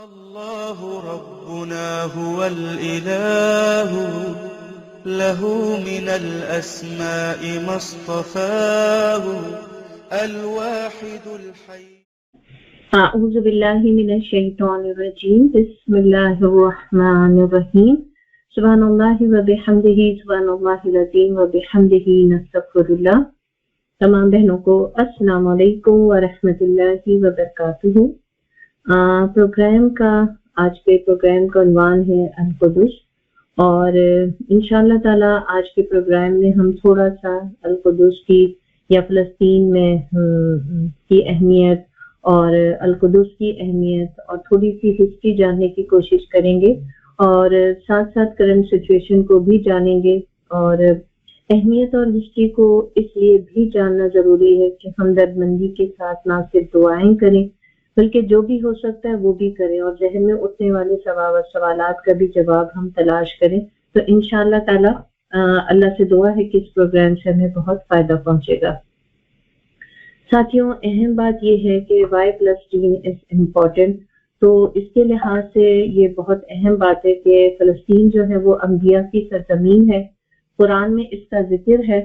الله ربنا هو الإله له من الأسماء ما اصطفاه الواحد الحي. أعوذ بالله من الشيطان الرجيم. بسم الله الرحمن الرحيم. سبحان الله وبحمده سبحان الله العظيم وبحمده نستغفر الله. تمام بہنوں کو السلام علیکم ورحمۃ اللہ وبرکاتہ. پروگرام کا آج کے پروگرام کا عنوان ہے القدس، اور انشاءاللہ تعالی آج کے پروگرام میں ہم تھوڑا سا القدس کی یا فلسطین میں کی اہمیت اور القدس کی اہمیت اور تھوڑی سی ہسٹری جاننے کی کوشش کریں گے، اور ساتھ ساتھ کرنٹ سچویشن کو بھی جانیں گے. اور اہمیت اور ہسٹری کو اس لیے بھی جاننا ضروری ہے کہ ہمدردمندی کے ساتھ نہ صرف دعائیں کریں بلکہ جو بھی ہو سکتا ہے وہ بھی کریں، اور ذہن میں اٹھنے والے سوالات کا بھی جواب ہم تلاش کریں. تو انشاءاللہ تعالی اللہ سے دعا ہے کہ اس پروگرام سے ہمیں بہت فائدہ پہنچے گا. ساتھیوں، اہم بات یہ ہے کہ وائی فلسطین از امپورٹنٹ. تو اس کے لحاظ سے یہ بہت اہم بات ہے کہ فلسطین جو ہے وہ انبیاء کی سرزمین ہے. قرآن میں اس کا ذکر ہے.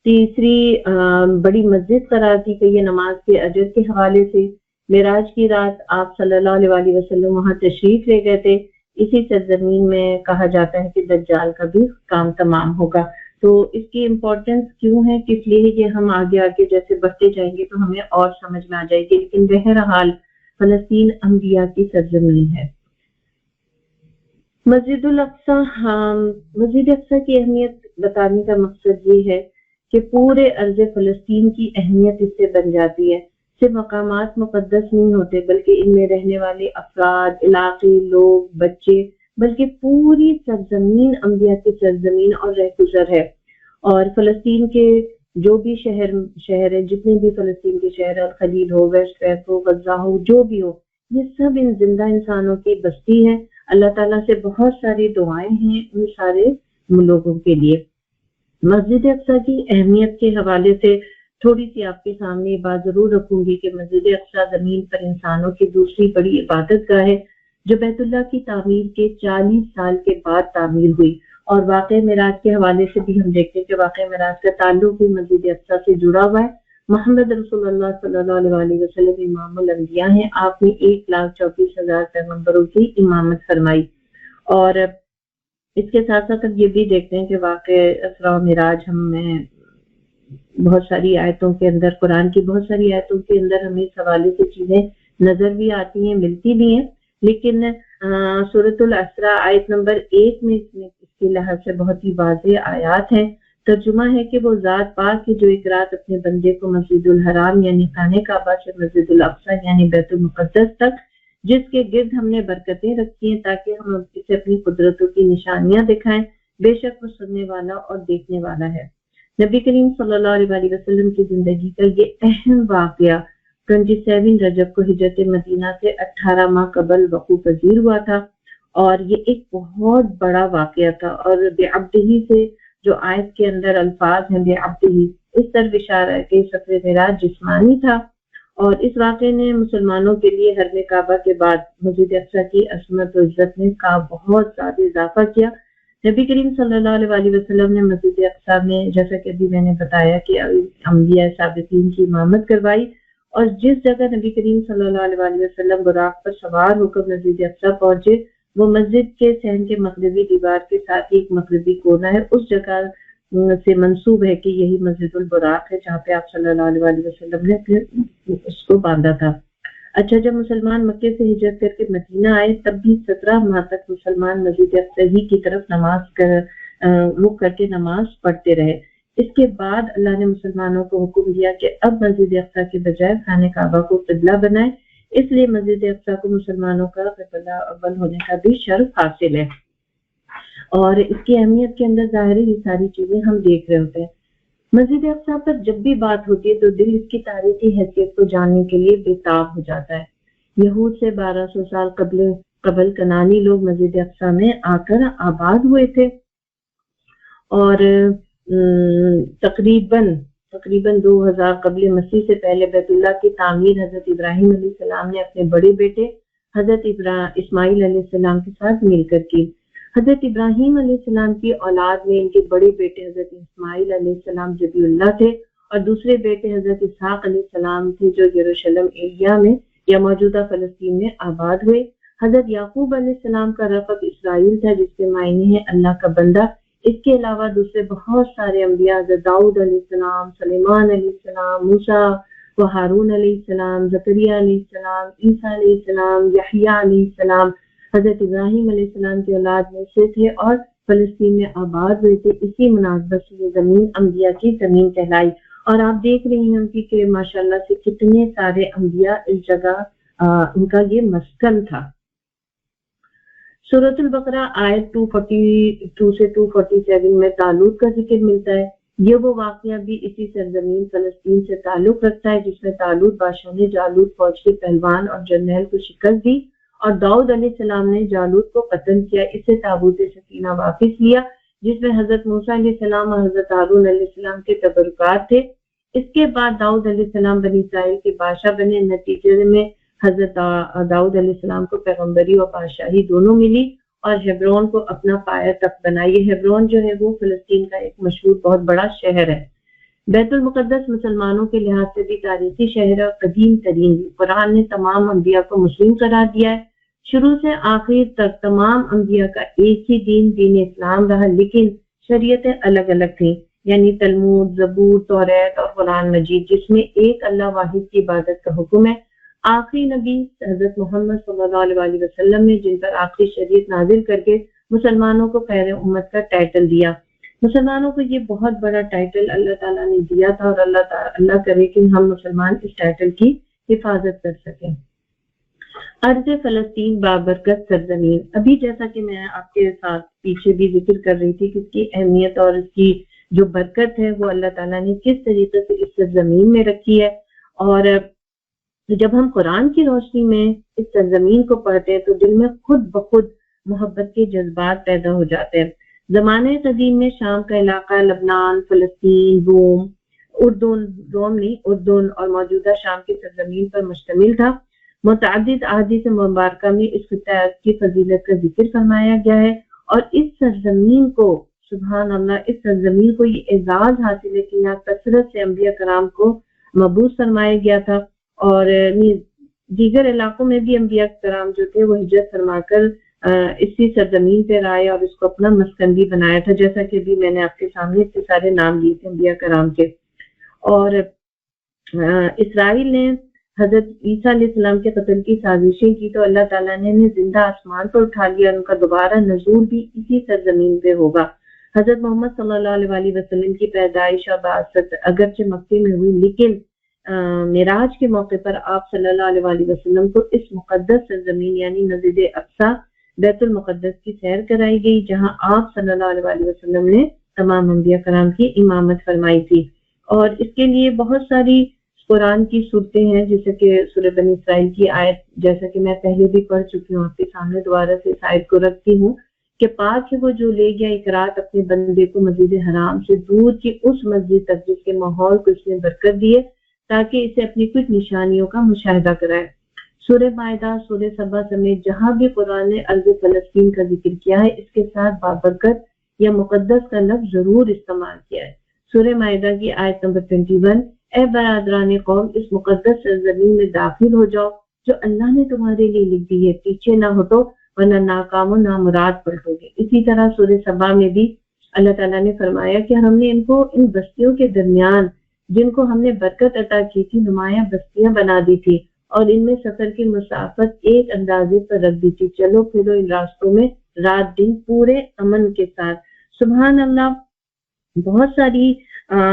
تیسری بڑی مسجد قرار دی گئی ہے نماز کے اجر کے حوالے سے. معراج کی رات آپ صلی اللہ علیہ وسلم وہاں تشریف لے گئے تھے. اسی سرزمین میں کہا جاتا ہے کہ دجال کا بھی کام تمام ہوگا. تو اس کی امپورٹنس کیوں ہے، کس لیے یہ ہم آگے جیسے بڑھتے جائیں گے تو ہمیں اور سمجھ میں آ جائے گی. لیکن بہرحال فلسطین انبیاء کی سرزمین ہے. مسجد اقصی کی اہمیت بتانے کا مقصد یہ ہے کہ پورے ارض فلسطین کی اہمیت اس سے بن جاتی ہے. صرف مقامات مقدس نہیں ہوتے بلکہ ان میں رہنے والے افراد، علاقے، لوگ، بچے، بلکہ پوری سرزمین انبیاء کی سرزمین اور رہگزر ہے. اور فلسطین کے جو بھی شہر ہے، جتنے بھی فلسطین کے شہر، الخلیل ہو، ویسٹ بینک ہو، غزہ ہو، جو بھی ہو، یہ سب ان زندہ انسانوں کی بستی ہے. اللہ تعالیٰ سے بہت ساری دعائیں ہیں ان سارے لوگوں کے لیے. مسجد اقصی کی اہمیت کے حوالے سے تھوڑی سی آپ کے سامنے یہ بات ضرور رکھوں گی کہ مسجد اقصی زمین پر انسانوں کی دوسری بڑی عبادت گاہ ہے جو بیت اللہ کی تعمیر کے 40 سال کے بعد تعمیر ہوئی. اور واقعہ معراج کے حوالے سے بھی ہم دیکھتے ہیں کہ واقعہ معراج کا تعلق بھی مسجد اقصی سے جڑا ہوا ہے. محمد رسول اللہ صلی اللہ علیہ وسلم امام الانبیاء ہیں. آپ نے 1,34,000 پیغمبروں کی امامت فرمائی. اور اس کے ساتھ ساتھ یہ بھی دیکھتے ہیں کہ واقعہ اسراء و معراج ہمیں بہت ساری آیتوں کے اندر، قرآن کی بہت ساری آیتوں کے اندر ہمیں اس حوالے سے چیزیں نظر بھی آتی ہیں، ملتی بھی ہیں. لیکن سورۃ الاسراء آیت نمبر 1 میں اس کے لحاظ سے بہت ہی واضح آیات ہیں. ترجمہ ہے کہ وہ ذات پاک ہے جو ایک رات اپنے بندے کو مسجد الحرام یعنی خانہ کعبہ سے مسجد الاقصی یعنی بیت المقدس تک، جس کے گرد ہم نے برکتیں رکھی ہیں تاکہ ہم اسے اپنی قدرتوں کی نشانیاں دکھائیں. بے شک وہ سننے والا اور دیکھنے والا ہے. نبی کریم صلی اللہ علیہ وسلم کی زندگی کا یہ اہم واقعہ 27 رجب کو ہجرت مدینہ سے 18 ماہ قبل وقوع پذیر ہوا تھا، اور یہ ایک بہت بڑا واقعہ تھا. اور بعبدہ سے جو آیت کے اندر الفاظ ہیں بعبدہ، اس طرف اشارہ ہے کہ سفر معراج جسمانی تھا. اور اس واقعے نے مسلمانوں کے لیے حرم کعبہ کے بعد مسجد اقصی کی عظمت و عزت میں کا بہت زیادہ اضافہ کیا. نبی کریم صلی اللہ علیہ وسلم نے مسجد اقصی میں، جیسا کہ ابھی میں نے بتایا، کہ انبیاء سابقین کی امامت کروائی. اور جس جگہ نبی کریم صلی اللہ علیہ وسلم براق پر سوار ہو کر مسجد اقصی پہنچے، وہ مسجد کے صحن کے مغربی دیوار کے ساتھ ایک مغربی کونا ہے. اس جگہ سے منسوب ہے کہ یہی مسجد البراق ہے جہاں پہ آپ صلی اللہ علیہ وسلم نے اس کو باندھا تھا. اچھا، جب مسلمان مکے سے ہجرت کر کے مدینہ آئے تب بھی 17 ماہ تک مسلمان مسجد اقصی کی طرف رخ کر کے نماز پڑھتے رہے. اس کے بعد اللہ نے مسلمانوں کو حکم دیا کہ اب مسجد اقصی کے بجائے خانہ کعبہ کو قبلہ بنائے. اس لیے مسجد اقصی کو مسلمانوں کا قبلہ اول ہونے کا بھی شرف حاصل ہے. اور اس کی اہمیت کے اندر ظاہر یہ ساری چیزیں ہم دیکھ رہے ہوتے ہیں. مسجد اقصی پر جب بھی بات ہوتی ہے تو دل اس کی تاریخی حیثیت کو جاننے کے لیے بےتاب ہو جاتا ہے. یہود سے 1200 سال قبل کنانی لوگ مسجد اقصی میں آ کر آباد ہوئے تھے، اور تقریباً 2000 قبل مسیح سے پہلے بیت اللہ کی تعمیر حضرت ابراہیم علیہ السلام نے اپنے بڑے بیٹے حضرت اسماعیل علیہ السلام کے ساتھ مل کر کی۔ حضرت ابراہیم علیہ السلام کی اولاد میں ان کے بڑے بیٹے حضرت اسماعیل علیہ السلام ذبیح اللہ تھے، اور دوسرے بیٹے حضرت اسحاق علیہ السلام تھے جو یروشلم ایریا میں یا موجودہ فلسطین میں آباد ہوئے۔ حضرت یعقوب علیہ السلام کا لقب اسرائیل تھا، جس کے معنی ہے اللہ کا بندہ۔ اس کے علاوہ دوسرے بہت سارے انبیاء حضرت داؤد علیہ السلام، سلیمان علیہ السلام، موسیٰ و ہارون علیہ السلام، زکریہ علیہ السلام، عیسیٰ علیہ السلام، یحییٰ علیہ السلام حضرت ابراہیم علیہ السلام کی اولاد میں سے تھے اور فلسطین میں آباد ہوئے تھے۔ اسی مناسبت سے یہ زمین انبیاء کی زمین کہلائی، اور آپ دیکھ رہی ہیں کہ ماشاءاللہ سے کتنے سارے انبیاء اس جگہ ان کا یہ مسکن تھا۔ سورۃ البقرہ آیت 242 سے 247 میں طالوت کا ذکر ملتا ہے۔ یہ وہ واقعہ بھی اسی سرزمین فلسطین سے تعلق رکھتا ہے جس میں طالوت بادشاہ نے جالوت فوج کے پہلوان اور جرنیل کو شکست دی، اور داؤد علیہ السلام نے جالوت کو قتل کیا۔ اس سے تابوت سکینہ واپس لیا جس میں حضرت موسیٰ علیہ السلام اور حضرت ہارون علیہ السلام کے تبرکات تھے۔ اس کے بعد داؤد علیہ السلام بنی اسرائیل کے بادشاہ بنے۔ نتیجے میں حضرت داؤد علیہ السلام کو پیغمبری اور بادشاہی دونوں ملی، اور ہیبرون کو اپنا پایہ تخت بنا۔ یہ ہیبرون جو ہے وہ فلسطین کا ایک مشہور بہت بڑا شہر ہے۔ بیت المقدس مسلمانوں کے لحاظ سے بھی تاریخی شہر اور قدیم ترین بھی۔ قرآن نے تمام انبیاء کو مسلم قرار دیا ہے۔ شروع سے آخر تک تمام انبیاء کا ایک ہی دین اسلام رہا، لیکن شریعتیں الگ الگ تھیں، یعنی تلمود، زبور، توریت اور قرآن مجید، جس میں ایک اللہ واحد کی عبادت کا حکم ہے۔ آخری نبی حضرت محمد صلی اللہ علیہ وسلم نے جن پر آخری شریعت نازل کر کے مسلمانوں کو خیر امت کا ٹائٹل دیا۔ مسلمانوں کو یہ بہت بڑا ٹائٹل اللہ تعالیٰ نے دیا تھا، اور اللہ کرے کہ ہم مسلمان اس ٹائٹل کی حفاظت کر سکیں۔ ارض فلسطین بابرکت سرزمین، ابھی جیسا کہ میں آپ کے ساتھ پیچھے بھی ذکر کر رہی تھی کہ اس کی اہمیت اور اس کی جو برکت ہے وہ اللہ تعالیٰ نے کس طریقے سے اس سرزمین میں رکھی ہے، اور جب ہم قرآن کی روشنی میں اس سرزمین کو پڑھتے ہیں تو دل میں خود بخود محبت کے جذبات پیدا ہو جاتے ہیں۔ زمانہ قدیم میں شام کا علاقہ، لبنان، فلسطین، اردن اور موجودہ شام کی سرزمین پر مشتمل تھا۔ متعدد احادیث مبارکہ میں اس خطہ کی فضیلت کا ذکر فرمایا گیا ہے، اور اس سرزمین کو سبحان اللہ، اس سرزمین کو یہ اعزاز حاصل ہے کہ یہاں کثرت سے انبیاء کرام کو مبعوث فرمایا گیا تھا، اور دیگر علاقوں میں بھی انبیاء کرام جو تھے وہ ہجرت فرما کر اسی سرزمین پہ آئے اور اس کو اپنا مسکن بھی بنایا تھا، جیسا کہ بھی میں نے آپ کے سامنے اتنے سارے نام لیے تھے انبیاء کرام کے۔ اور اسرائیل نے حضرت عیسیٰ علیہ السلام کے قتل کی سازشیں کی تو اللہ تعالیٰ نے انہیں زندہ آسمان پر اٹھا لیا، ان کا دوبارہ نزول بھی اسی سرزمین پہ ہوگا۔ حضرت محمد صلی اللہ علیہ وسلم کی پیدائش اور بعثت اگرچہ مکے میں ہوئی، لیکن معراج کے موقع پر آپ صلی اللہ علیہ وسلم کو اس مقدس سرزمین یعنی مسجد اقصی بیت المقدس کی سیر کرائی گئی، جہاں آپ صلی اللہ علیہ وسلم نے تمام انبیاء کرام کی امامت فرمائی تھی۔ اور اس کے لیے بہت ساری قرآن کی صورتیں ہیں، جیسے کہ سورہ بنی اسرائیل کی آیت، جیسا کہ میں پہلے بھی پڑھ چکی ہوں، آپ کے سامنے دوبارہ سے اس آیت کو رکھتی ہوں کہ پاک ہے وہ جو لے گیا ایک رات اپنے بندے کو مسجد حرام سے دور کی اس مسجد تک جس کے ماحول کو اس نے برکت دیے تاکہ اسے اپنی کچھ نشانیوں کا مشاہدہ کرائے۔ سورہ مائدہ، سورہ سبا سمیت جہاں بھی قرآن نے ارض فلسطین کا ذکر کیا ہے، اس کے ساتھ بابرکت یا مقدس کا لفظ ضرور استعمال کیا ہے۔ سورہ مائدہ کی آیت نمبر 21، اے برادران قوم، اس مقدس سرزمین میں داخل ہو جاؤ جو اللہ نے تمہارے لیے لکھ دی ہے، پیچھے نہ ہٹو ورنہ ناکام و نامراد پلٹو گے۔ اسی طرح سورہ سبا میں بھی اللہ تعالیٰ نے فرمایا کہ ہم نے ان کو ان بستیوں کے درمیان جن کو ہم نے برکت عطا کی تھی نمایاں بستیاں بنا دی تھی، اور ان میں سفر کی مسافت ایک اندازے پر رکھ دی تھی، چلو پھرو ان راستوں میں رات دن پورے امن کے ساتھ۔ سبحان اللہ، بہت ساری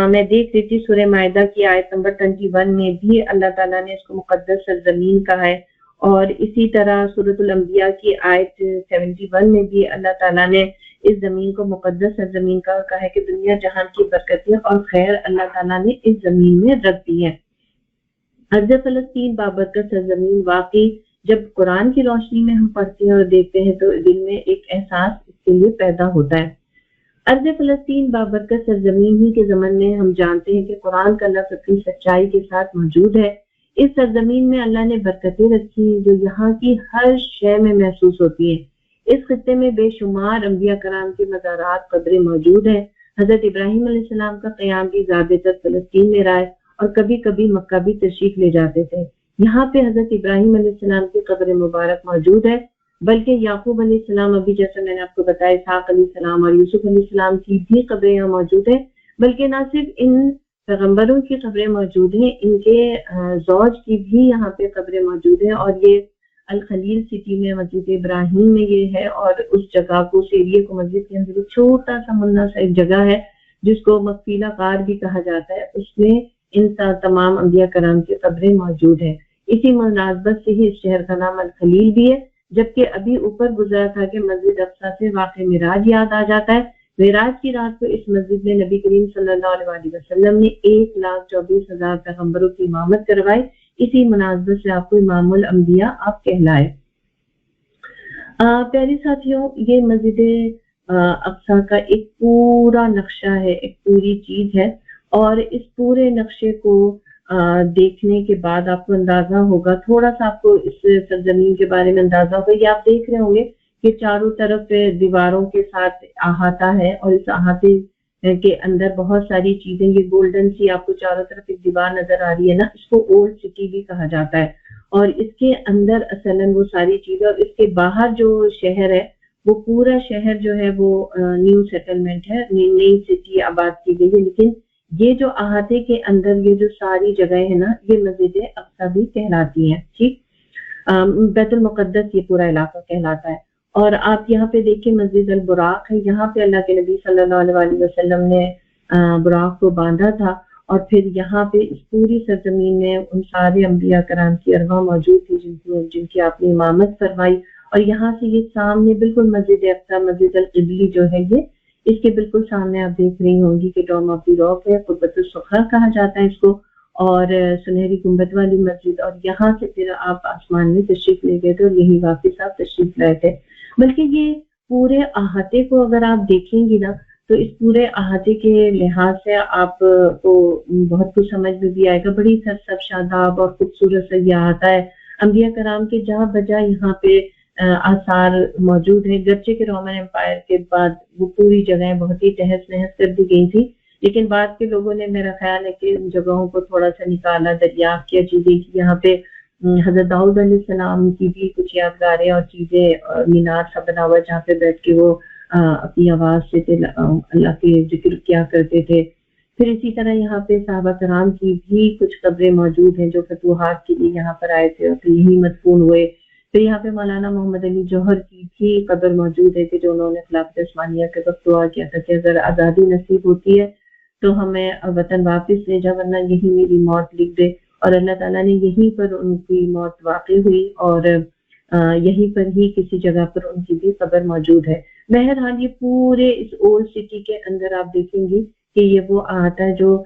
میں دیکھ رہی تھی سورہ مائدہ کی آیت نمبر 21 میں بھی اللہ تعالیٰ نے اس کو مقدس سرزمین کہا ہے، اور اسی طرح سورۃ الانبیاء کی آیت 71 میں بھی اللہ تعالیٰ نے اس زمین کو مقدس سرزمین کا کہا ہے کہ دنیا جہان کی برکتیں اور خیر اللہ تعالیٰ نے اس زمین میں رکھ دی ہے۔ ارض فلسطین بابرکت سرزمین، واقعی جب قرآن کی روشنی میں ہم پڑھتے ہیں اور دیکھتے ہیں تو دل میں ایک احساس اس کے لیے پیدا ہوتا ہے۔ ارض فلسطین بابرکت سرزمین ہی کے ضمن میں ہم جانتے ہیں کہ قرآن کا لفظ اپنی سچائی کے ساتھ موجود ہے۔ اس سرزمین میں اللہ نے برکتیں رکھی جو یہاں کی ہر شے میں محسوس ہوتی ہیں۔ اس خطے میں بے شمار انبیاء کرام کے مزارات قبریں موجود ہیں۔ حضرت ابراہیم علیہ السلام کا قیام بھی زیادہ تر فلسطین میں رہا ہے اور کبھی کبھی مکہ بھی تشریف لے جاتے تھے۔ یہاں پہ حضرت ابراہیم علیہ السلام کی قبر مبارک موجود ہے، بلکہ یعقوب علیہ السلام، ابھی جیسا میں نے آپ کو بتایا، اسحاق علیہ السلام اور یوسف علیہ السلام کی بھی قبریں یہاں موجود ہیں۔ بلکہ نہ صرف ان پیغمبروں کی قبریں موجود ہیں، ان کے زوج کی بھی یہاں پہ قبریں موجود ہیں، اور یہ الخلیل سٹی میں مسجد ابراہیم میں یہ ہے، اور اس جگہ کو، اس ایریے کو، مسجد کے اندر ایک چھوٹا سا منا سا ایک جگہ ہے جس کو مقفیلہ غار بھی کہا جاتا ہے، اس میں ان تمام انبیاء کرام کی قبریں موجود ہیں۔ اسی مناسبت سے ہی اس شہر کا نام الخلیل بھی ہے، جبکہ ابھی اوپر گزرا تھا کہ مسجد اقصیٰ سے واقع معراج یاد آ جاتا ہے۔ معراج کی رات کو اس مسجد میں نبی کریم صلی اللہ علیہ وسلم نے 1,24,000 پیغمبروں کی امامت کروائی۔ اسی مناسبت سے آپ کو امام الانبیاء آپ کہلائے۔ پیارے ساتھیوں، یہ مسجد اقصیٰ کا ایک پورا نقشہ ہے، ایک پوری چیز ہے، اور اس پورے نقشے کو دیکھنے کے بعد آپ کو اندازہ ہوگا، تھوڑا سا آپ کو اس سرزمین کے بارے میں اندازہ ہوگا۔ یہ آپ دیکھ رہے ہوں گے کہ چاروں طرف دیواروں کے ساتھ احاطہ ہے، اور اس احاطے کے اندر بہت ساری چیزیں، یہ گولڈن سی آپ کو چاروں طرف ایک دیوار نظر آ رہی ہے نا، اس کو اولڈ سٹی بھی کہا جاتا ہے، اور اس کے اندر اصلاً وہ ساری چیزیں، اور اس کے باہر جو شہر ہے وہ پورا شہر جو ہے وہ نیو سیٹلمنٹ ہے، نئی سٹی آباد کی گئی ہے، لیکن یہ جو احاطے کے اندر یہ جو ساری جگہیں ہیں نا، یہ مسجد اقصیٰ بھی کہلاتی ہیں۔ ٹھیک، بیت المقدس یہ پورا علاقہ کہلاتا ہے۔ اور آپ یہاں پہ دیکھیں مسجد البراق ہے، یہاں پہ اللہ کے نبی صلی اللہ علیہ وسلم نے براق کو باندھا تھا، اور پھر یہاں پہ اس پوری سرزمین میں ان سارے انبیاء کرام کی ارواح موجود تھی جن کی آپ نے امامت فرمائی۔ اور یہاں سے یہ سامنے بالکل مسجد اقصیٰ، مسجد القبلی جو ہے، یہ اس کے بالکل سامنے آپ دیکھ رہی ہوں گی کہ ڈوم آف دی راک ہے، قبۃ الصخرہ کہا جاتا ہے اس کو، اور سنہری گنبد والی مسجد، اور یہاں سے پھر آپ آسمان میں تشریف لے گئے تھے، اور یہی واپس آپ تشریف لائے تھے۔ بلکہ یہ پورے احاطے کو اگر آپ دیکھیں گی نا، تو اس پورے احاطے کے لحاظ سے آپ کو بہت کچھ سمجھ میں بھی آئے گا۔ بڑی سرسبز شاداب اور خوبصورت سے یہ احاطہ ہے، انبیاء کرام کے جہاں بجا یہاں پہ آثار موجود ہیں، گرچہ کہ رومن امپائر کے بعد وہ پوری جگہیں بہت ہی تہس نہس کر دی گئی تھی، لیکن بعد کے لوگوں نے، میرا خیال ہے کہ ان جگہوں کو تھوڑا سا نکالا، دریافت کیا چیزیں کی۔ یہاں پہ حضرت داؤد علیہ السلام کی بھی کچھ یادگاریں اور چیزیں، مینار سا بنا ہوا جہاں پہ بیٹھ کے وہ اپنی آواز سے اللہ کے ذکر کیا کرتے تھے۔ پھر اسی طرح یہاں پہ صحابہ کرام کی بھی کچھ قبریں موجود ہیں جو فتوحات کے لیے یہاں پر آئے تھے اور پھر یہی مدفون ہوئے۔ پھر یہاں پہ مولانا محمد علی جوہر کی بھی قبر موجود ہے کہ جو انہوں نے خلافت عثمانیہ کے وقت دعا کیا تھا کہ اگر آزادی نصیب ہوتی ہے تو ہمیں وطن واپس لے جا، ورنہ یہی میری موت لکھ دے، اور اللہ تعالیٰ نے یہیں پر ان کی موت واقع ہوئی، اور یہیں پر ہی کسی جگہ پر ان کی بھی قبر موجود ہے۔ بہرحال یہ پورے اس اولڈ سٹی کے اندر آپ دیکھیں گی کہ یہ وہ احاطہ جو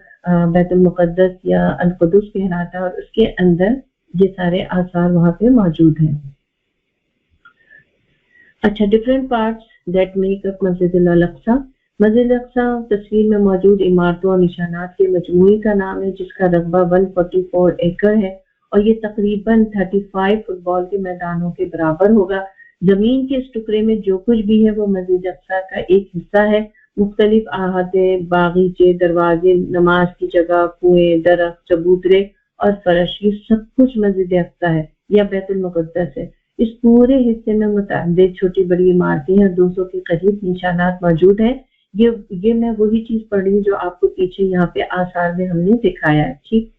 بیت المقدس یا القدس کہلاتا ہے، اور اس کے اندر یہ سارے آثار وہاں پہ موجود ہیں۔ اچھا، different parts that make up مسجد الاقصیٰ۔ مسجد اقصیٰ تصویر میں موجود عمارتوں اور نشانات کے مجموعے کا نام ہے جس کا رقبہ 144 ایکڑ ہے، اور یہ تقریباً 35 فٹ بال کے میدانوں کے برابر ہوگا۔ زمین کے اس ٹکڑے میں جو کچھ بھی ہے وہ مسجد اقصیٰ کا ایک حصہ ہے۔ مختلف احاطے، باغیچے، دروازے، نماز کی جگہ، کنویں، درخت، چبوترے اور فرش، یہ سب کچھ مسجد اقصیٰ ہے یا بیت المقدس ہے۔ اس پورے حصے میں متعدد چھوٹی بڑی عمارتیں ہیں، 200 کے قریب نشانات موجود ہیں۔ یہ میں وہی چیز پڑھ رہی ہوں جو آپ کو پیچھے یہاں پہ آثار میں ہم نے دکھایا ہے، ٹھیک۔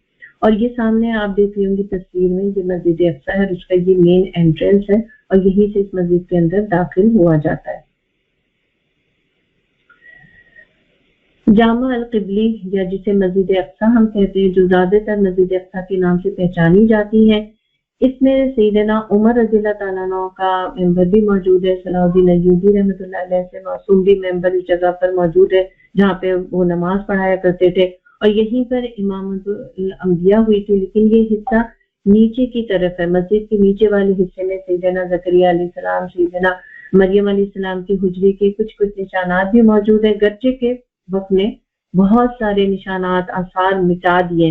اور یہ سامنے آپ دیکھ رہی ہوں گی تصویر میں، یہ مسجد اقصیٰ ہے اور اس کا یہ مین انٹرنس ہے، اور یہی سے اس مسجد کے اندر داخل ہوا جاتا ہے۔ جامع القبلی یا جسے مسجد اقصیٰ ہم کہتے ہیں، جو زیادہ تر مسجد اقصیٰ کے نام سے پہچانی جاتی ہے، اس میں سیدنا عمر رضی اللہ تعالیٰ عنہ کا ممبر بھی موجود ہے۔ صلاح الدین ایوبی رحمۃ اللہ علیہ سے معصوم بھی ممبر اس جگہ پر موجود ہے جہاں پہ وہ نماز پڑھایا کرتے تھے، اور یہیں پر امامت الانبیاء ہوئی تھی۔ لیکن یہ حصہ نیچے کی طرف ہے، مسجد کے نیچے والے حصے میں سیدنا زکریا علیہ السلام، سیدنا مریم علیہ السلام کی حجرے کے کچھ نشانات بھی موجود ہیں، گرچہ کہ وقت نے بہت سارے نشانات آثار مٹا دیے،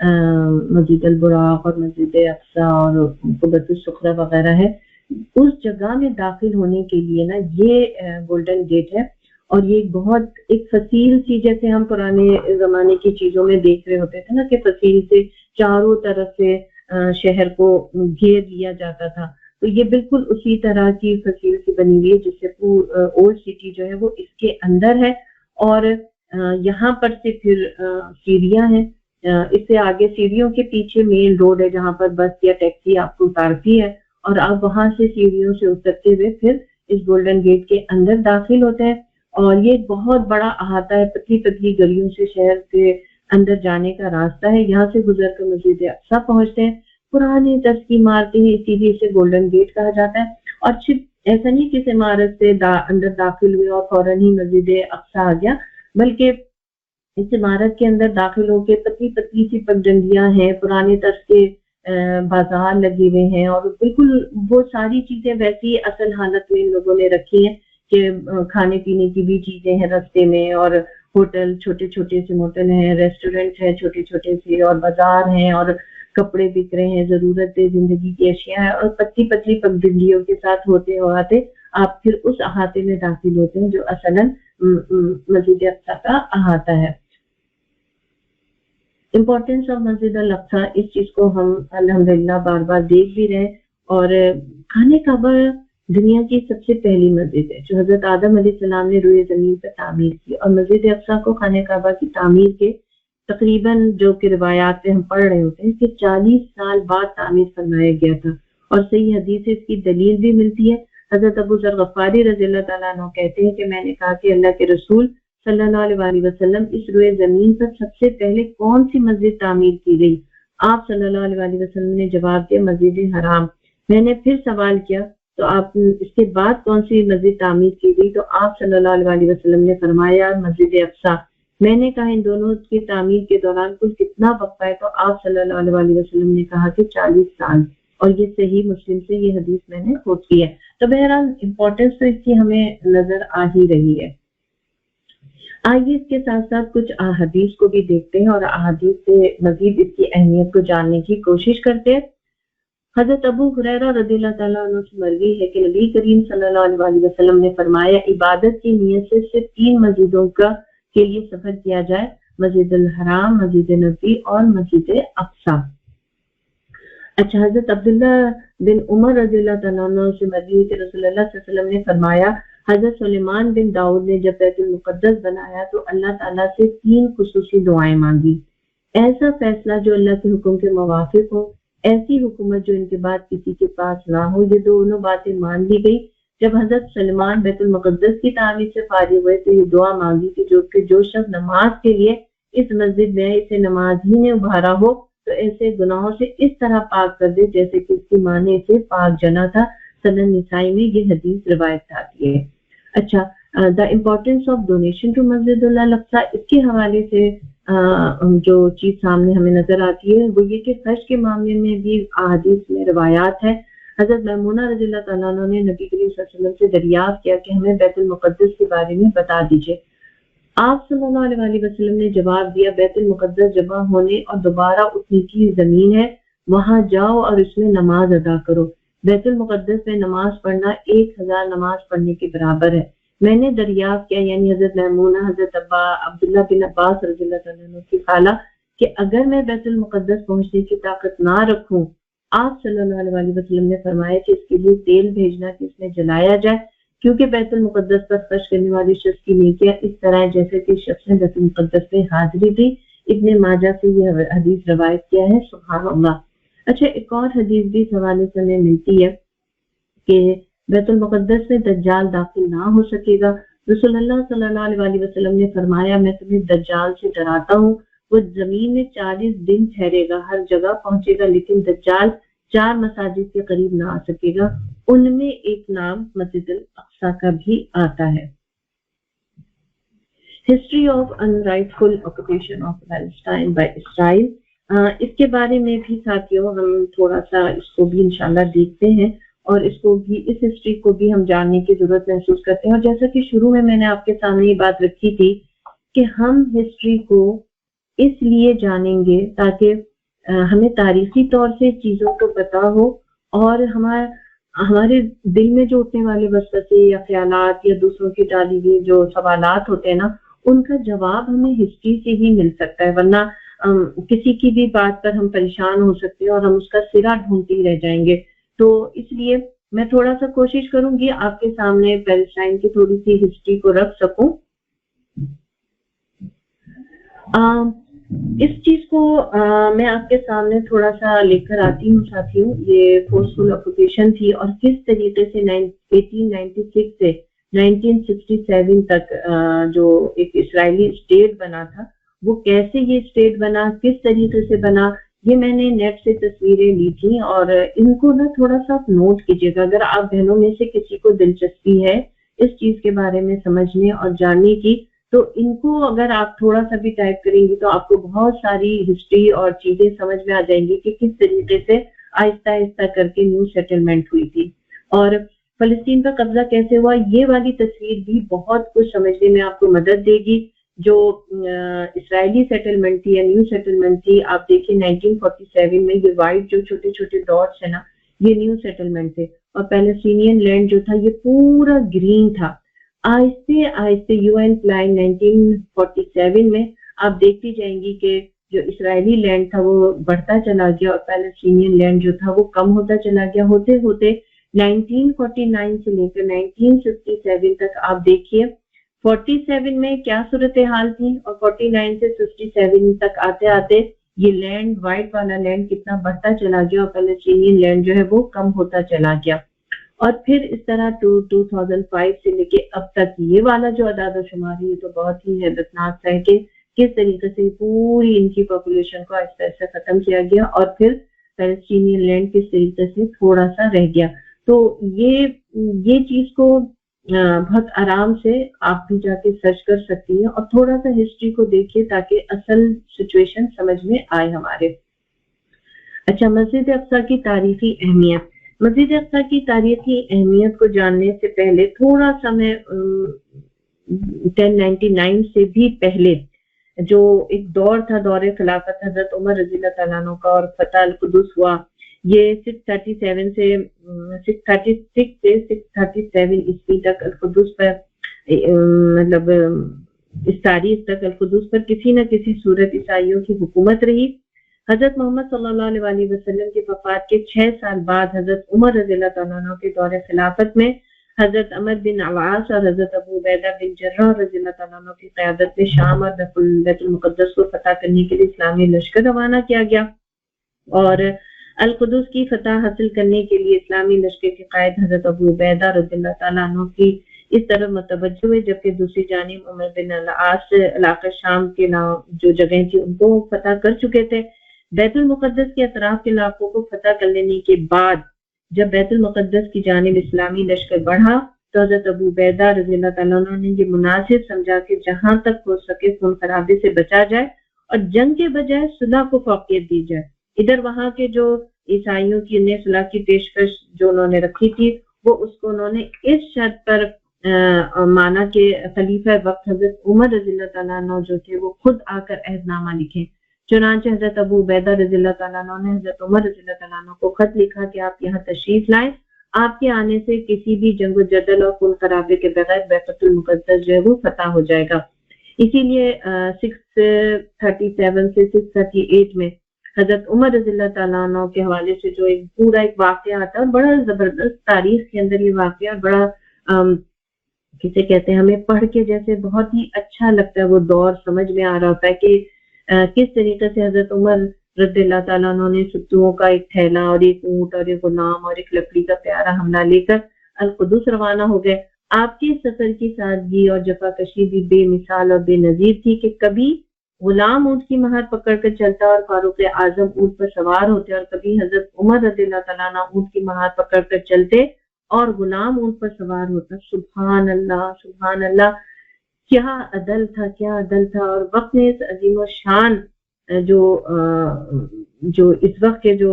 مسجد البراق اور مسجد اقصی اور قبۃ الصخرہ وغیرہ ہے، اس جگہ میں داخل ہونے کے لیے نا یہ گولڈن گیٹ ہے، اور یہ بہت ایک فصیل سی، جیسے ہم پرانے زمانے کی چیزوں میں دیکھ رہے ہوتے تھے نا کہ فصیل سے چاروں طرف سے شہر کو گھیر لیا جاتا تھا، تو یہ بالکل اسی طرح کی فصیل سے بنی ہوئی ہے، جس سے اولڈ سٹی جو ہے وہ اس کے اندر ہے، اور یہاں پر سے پھر سیڑھیاں ہیں، اس سے آگے سیڑھیوں کے پیچھے مین روڈ ہے جہاں پر بس یا ٹیکسی آپ کو اتارتی ہے، اور آپ وہاں سے سیڑھیوں سے اترتے ہوئے پھر اس گولڈن گیٹ کے اندر داخل ہوتے ہیں، اور یہ بہت بڑا احاطہ ہے، پتلی پتلی گلیوں سے شہر کے اندر جانے کا راستہ ہے، یہاں سے گزر کر مسجد اقصی پہنچتے ہیں، پرانی طرز کی عمارتیں ہیں، اسی لیے اسے گولڈن گیٹ کہا جاتا ہے، اور صرف ایسا نہیں کہ اس عمارت سے اندر داخل ہوئے اور فوراً ہی مسجد اقصی آ گیا، بلکہ اس عمارت کے اندر داخل ہو کے پتلی پتلی سی پگڈنڈیاں ہیں، پرانے طرز کے بازار لگے ہوئے ہیں، اور بالکل وہ ساری چیزیں ویسی اصل حالت میں ان لوگوں نے رکھی ہیں کہ کھانے پینے کی بھی چیزیں ہیں رستے میں، اور ہوٹل چھوٹے چھوٹے سے موٹل ہیں، ریسٹورنٹ ہیں چھوٹے چھوٹے سے، اور بازار ہیں، اور کپڑے بک رہے ہیں، ضرورت زندگی کی اشیاء ہیں، اور پتلی پتلی پگڈنڈیوں کے ساتھ ہوتے ہوتے آپ پھر اس احاطے میں داخل ہوتے ہیں جو اصلاً مسجد اقصی کا احاطہ ہے۔ امپورٹینس آف مسجد الاقصی، اس چیز کو ہم الحمدللہ بار بار دیکھ بھی رہے، اور خانہ کعبہ دنیا کی سب سے پہلی مسجد ہے جو حضرت آدم علیہ السلام نے روئے زمین پر تعمیر کی، اور مسجد اقصی کو خانہ کعبہ کی تعمیر کے تقریباً جو کہ روایات پہ ہم پڑھ رہے ہوتے ہیں کہ 40 سال بعد تعمیر فرمایا گیا تھا، اور صحیح حدیث سے اس کی دلیل بھی ملتی ہے۔ حضرت ابو ذر غفاری رضی اللہ تعالیٰ عنہ کہتے ہیں کہ میں نے کہا کہ اللہ کے رسول صلی اللہ علیہ وسلم اس روئے زمین پر سب سے پہلے کون سی مسجد تعمیر کی گئی؟ آپ صلی اللہ علیہ وسلم نے جواب دیا مسجد حرام۔ میں نے پھر سوال کیا تو آپ اس کے بعد کون سی مسجد تعمیر کی گئی؟ تو آپ صلی اللہ علیہ وسلم نے فرمایا مسجد اقصی۔ میں نے کہا ان دونوں کی تعمیر کے دوران کل کتنا وقفہ ہے؟ تو آپ صلی اللہ علیہ وسلم نے کہا کہ 40 سال، اور یہ صحیح مسلم سے یہ حدیث میں نے کوٹ کی ہے۔ تو بہرحال امپورٹنس تو اس کی ہمیں نظر آ ہی رہی ہے۔ آئیے اس کے ساتھ ساتھ کچھ احادیث کو بھی دیکھتے ہیں، اور احادیث سے مزید اس کی اہمیت کو جاننے کی کوشش کرتے ہیں۔ حضرت ابو ہریرہ رضی اللہ تعالیٰ عنہ سے مروی ہے کہ نبی کریم صلی اللہ علیہ وسلم نے فرمایا عبادت کی نیت سے صرف 3 مسجدوں کے لیے سفر کیا جائے، مسجد الحرام، مسجد نبوی اور مسجد اقصی۔ اچھا، حضرت عبداللہ بن عمر رضی اللہ تعالیٰ عنہ سے مروی ہے کہ رسول اللہ صلی اللہ علیہ وسلم نے فرمایا حضرت سلیمان بن داؤد نے جب بیت المقدس بنایا تو اللہ تعالیٰ سے 3 خصوصی دعائیں مانگی، ایسا فیصلہ جو اللہ کے حکم کے موافق ہو، ایسی حکومت جو ان کے بعد کسی کے پاس نہ ہو۔ یہ دونوں باتیں مان لی گئی۔ جب حضرت سلیمان بیت المقدس کی تعمیر سے فارغ ہوئے تو یہ دعا مانگی کہ جو شخص نماز کے لیے اس مسجد میں اسے نماز ہی نے ابھارا ہو تو ایسے گناہوں سے اس طرح پاک کر دے جیسے کہ اس کی ماں نے اسے پاک جنا تھا۔ سنن نسائی میں یہ حدیث روایت آتی ہے۔ اچھا، the importance of donation to Masjid Al-Aqsa, اس کے حوالے سے جو چیز سامنے ہمیں نظر آتی ہے وہ یہ کہ خرچ کے معاملے میں بھی احادیث میں روایات ہے۔ حضرت میمونہ رضی اللہ تعالیٰ عنہ نے نبی کریم صلی اللہ علیہ وسلم سے دریافت کیا کہ ہمیں بیت المقدس کے بارے میں بتا دیجئے۔ آپ صلی اللہ علیہ وسلم نے جواب دیا بیت المقدس جمع ہونے اور دوبارہ اٹھنے کی زمین ہے، وہاں جاؤ اور اس میں نماز ادا کرو۔ بیت المقدس میں نماز پڑھنا 1000 نماز پڑھنے کے برابر ہے۔ میں نے دریافت کیا، یعنی حضرت میمونہ حضرت عبداللہ بن عباس رضی اللہ تعالیٰ عنہ کی خالہ، کہ اگر میں بیت المقدس پہنچنے کی طاقت نہ رکھوں، آپ صلی اللہ علیہ وسلم نے فرمایا کہ اس کے لیے تیل بھیجنا کہ اس میں جلایا جائے، کیونکہ بیت المقدس پر خرچ کرنے والی شخص کی نیکیاں اس طرح ہے جیسے کہ شخص نے بیت المقدس میں حاضری دی۔ ابن ماجہ سے یہ حدیث روایت کیا ہے، سبحان اللہ۔ اچھا، ایک اور حدیث بھی اس حوالے سے ہمیں ملتی ہے کہ بیت المقدس میں دجال داخل نہ ہو سکے گا۔ رسول اللہ صلی اللہ علیہ وسلم نے فرمایا میں تمہیں دجال سے ڈراتا ہوں، وہ زمین میں 40 دن ٹھہرے گا، ہر جگہ پہنچے گا، لیکن دجال 4 مساجد کے قریب نہ آ سکے گا، ان میں ایک نام مسجد الاقصی کا بھی آتا ہے۔ History of unrightful occupation of Palestine by Israel, اس کے بارے میں بھی ساتھیوں ہم تھوڑا سا اس کو بھی انشاءاللہ دیکھتے ہیں، اور اس کو بھی، اس ہسٹری کو بھی ہم جاننے کی ضرورت محسوس کرتے ہیں۔ اور جیسا کہ شروع میں نے آپ کے سامنے یہ بات رکھی تھی کہ ہم ہسٹری کو اس لیے جانیں گے تاکہ ہمیں تاریخی طور سے چیزوں کو پتا ہو اور ہمارے دل میں جو اٹھنے والے وسوسے یا خیالات یا دوسروں کی ڈالی ہوئی جو سوالات ہوتے ہیں نا، ان کا جواب ہمیں ہسٹری سے ہی مل سکتا ہے، ورنہ کسی کی بھی بات پر ہم پریشان ہو سکتے ہیں اور ہم اس کا سرا ڈھونڈتے ہی رہ جائیں گے۔ تو اس لیے میں تھوڑا سا کوشش کروں گی آپ کے سامنے پیلسٹائن کی تھوڑی سی ہسٹری کو رکھ سکوں۔ اس چیز کو میں آپ کے سامنے تھوڑا سا لے کر آتی ہوں ساتھیوں۔ یہ فورسفل آکوپیشن تھی اور کس طریقے سے 1896 سے 1967 تک جو ایک اسرائیلی اسٹیٹ بنا تھا، وہ کیسے یہ اسٹیٹ بنا، کس طریقے سے بنا، یہ میں نے نیٹ سے تصویریں لی تھی اور ان کو نا تھوڑا سا نوٹ کیجیے گا۔ اگر آپ بہنوں میں سے کسی کو دلچسپی ہے اس چیز کے بارے میں سمجھنے اور جاننے کی، تو ان کو اگر آپ تھوڑا سا بھی ٹائپ کریں گی تو آپ کو بہت ساری ہسٹری اور چیزیں سمجھ میں آ جائیں گی کہ کس طریقے سے آہستہ آہستہ کر کے نیو سیٹلمنٹ ہوئی تھی اور فلسطین کا قبضہ کیسے ہوا۔ یہ والی تصویر بھی بہت کچھ سمجھنے میں آپ کو مدد دے گی۔ جو اسرائیلی سیٹلمنٹ تھی یا نیو سیٹلمنٹ تھی، آپ دیکھیں 1947 میں یہ وائٹ جو چھوٹے چھوٹے ڈاٹس ہیں نا، یہ نیو سیٹلمنٹ تھے اور پیلسٹینین لینڈ جو تھا یہ پورا گرین تھا۔ آہستہ آہستہ یو این پلان 1947 میں آپ دیکھتی جائیں گی کہ جو اسرائیلی لینڈ تھا وہ بڑھتا چلا گیا اور پیلسٹینین لینڈ جو تھا وہ کم ہوتا چلا گیا۔ ہوتے ہوتے 1949 سے لے کر 1957 تک آپ دیکھیے 47 میں کیا صورتحال تھی اور 49 سے 57 تک آتے آتے یہ لینڈ، وائٹ والا لینڈ کتنا بڑھتا چلا گیا اور پیلسٹینین لینڈ جو ہے وہ کم ہوتا چلا گیا۔ اور پھر اس طرح 2005 سے لے کے اب تک یہ والا جو اعداد و شمار ہے، یہ تو بہت ہی حیرتناک ہے کہ کس طریقے سے پوری ان کی پاپولیشن کو آہستہ آہستہ ختم کیا گیا اور پھر پیلسٹینین لینڈ کس طریقے سے تھوڑا سا رہ گیا۔ تو یہ چیز کو بہت آرام سے آپ بھی جا کے سرچ کر سکتی ہیں اور تھوڑا سا ہسٹری کو دیکھیے تاکہ اصل سچویشن سمجھ میں آئے ہمارے۔ اچھا، مسجد اقصی کی تاریخی اہمیت۔ مسجد اقصی کی تاریخی اہمیت کو جاننے سے پہلے تھوڑا سا میں 1099 سے بھی پہلے جو ایک دور تھا، دور خلافت حضرت عمر رضی اللہ تعالیٰ عنہ کا اور فتح القدس ہوا، یہ 637 سے 637 عیسوی تک القدس پر مطلب اس تاریخ تک القدس پر کسی نہ کسی صورت عیسائیوں کی حکومت رہی۔ حضرت محمد صلی اللہ علیہ وسلم کی وفات کے 6 سال بعد حضرت عمر رضی اللہ تعالیٰ عنہ کے دور خلافت میں حضرت عمر بن عواص اور حضرت ابو عبیدہ بن جراح رضی اللہ تعالیٰ عنہ کی قیادت میں شام اور بیت المقدس کو فتح کرنے کے لیے اسلامی لشکر روانہ کیا گیا اور القدس کی فتح حاصل کرنے کے لیے اسلامی لشکر کے قائد حضرت ابو عبیدہ رضی اللہ تعالیٰ عنہ کی اس طرف متوجہ ہوئے، جبکہ دوسری جانب عمر بن العاص علاقہ شام کے جو جگہیں تھی ان کو فتح کر چکے تھے۔ بیت المقدس کے اطراف کے علاقوں کو فتح کر لینے کے بعد جب بیت المقدس کی جانب اسلامی لشکر بڑھا تو حضرت ابو عبیدہ رضی اللہ تعالیٰ عنہ نے یہ مناسب سمجھا کہ جہاں تک ہو سکے خون خرابے سے بچا جائے اور جنگ کے بجائے صلح کو فوقیت دی جائے۔ ادھر وہاں کے جو عیسائیوں کی انہیں صلح کی پیشکش جو انہوں نے رکھی تھی وہ اس کو انہوں نے اس شرط پر مانا کہ خلیفہ وقت حضرت عمر رضی اللہ تعالیٰ عنہ جو تھے وہ خود آ کر عہد نامہ لکھیں۔ چنانچہ حضرت ابو عبیدہ رضی اللہ تعالیٰ عنہ نے حضرت عمر رضی اللہ تعالیٰ عنہ کو خط لکھا کہ آپ یہاں تشریف لائیں، آپ کے آنے سے کسی بھی جنگ و جدل اور خون خرابے کے بغیر بیت المقدس جو ہے وہ فتح ہو جائے گا۔ اسی لیے 637 سے 638 میں حضرت عمر رضی اللہ تعالیٰ عنہ کے حوالے سے جو ایک پورا ایک واقعہ آتا ہے اور بڑا زبردست تاریخ کے اندر یہ واقعہ بڑا کسے کہتے ہیں ہمیں پڑھ کے جیسے بہت ہی اچھا لگتا ہے، وہ دور سمجھ میں آ رہا ہوتا ہے کہ کس طریقے سے حضرت عمر رضی اللہ تعالیٰ عنہ نے ستوؤں کا ایک تھیلا اور ایک اونٹ اور ایک غلام اور ایک لکڑی کا پیارا حملہ لے کر القدس روانہ ہو گئے۔ آپ کے سفر کی سادگی اور جفاکشی بھی بے مثال اور بے نظیر تھی کہ کبھی غلام اونٹ کی مہار پکڑ کر چلتا اور فاروق اعظم اونٹ پر سوار ہوتے اور کبھی حضرت عمر رضی اللہ تعالیٰ عنہ اونٹ کی مہار پکڑ کر چلتے اور غلام اونٹ پر سوار ہوتا۔ سبحان اللہ، سبحان اللہ، کیا عدل تھا، کیا عدل تھا۔ اور وقت نے اس عظیم و شان جو اس وقت کے جو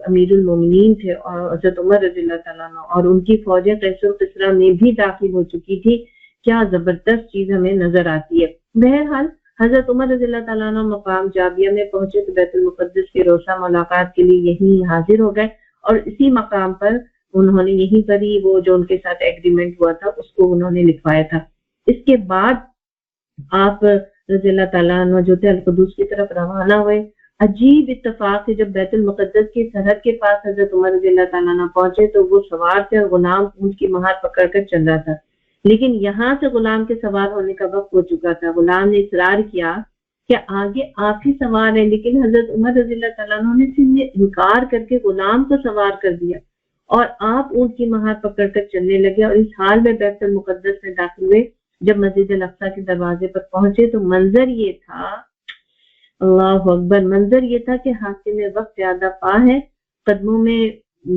امیر المومنین تھے اور حضرت عمر رضی اللہ تعالیٰ عنہ اور ان کی فوجیں قیصر و کسریٰ میں بھی داخل ہو چکی تھی، کیا زبردست چیز ہمیں نظر آتی ہے۔ بہرحال حضرت عمر رضی اللہ تعالیٰ عنہ مقام جابیہ میں پہنچے تو بیت المقدس کے روزہ ملاقات کے لیے یہیں حاضر ہو گئے، اور اسی مقام پر انہوں نے یہیں پر ہی وہ جو ان کے ساتھ ایگریمنٹ ہوا تھا اس کو انہوں نے لکھوایا تھا۔ اس کے بعد آپ رضی اللہ تعالیٰ عنہ جو تھے القدس کی طرف روانہ ہوئے۔ عجیب اتفاق ہے، جب بیت المقدس کی سرحد کے پاس حضرت عمر رضی اللہ تعالیٰ عنہ پہنچے تو وہ سوار تھے اور غلام اونٹ کی مہار پکڑ کر چل رہا تھا، لیکن یہاں سے غلام کے سوار ہونے کا وقت ہو چکا تھا۔ غلام نے اصرار کیا کہ آگے آپ ہی سوار ہیں، لیکن حضرت عمر رضی اللہ تعالیٰ عنہ نے انکار کر کے غلام کو سوار کر دیا اور آپ اونٹ کی مہار پکڑ کر چلنے لگے، اور اس حال میں بیت المقدس میں داخل ہوئے۔ جب مسجد الاقصی کے دروازے پر پہنچے تو منظر یہ تھا، اللہ اکبر، منظر یہ تھا کہ حاکم وقت زیادہ پا ہے، قدموں میں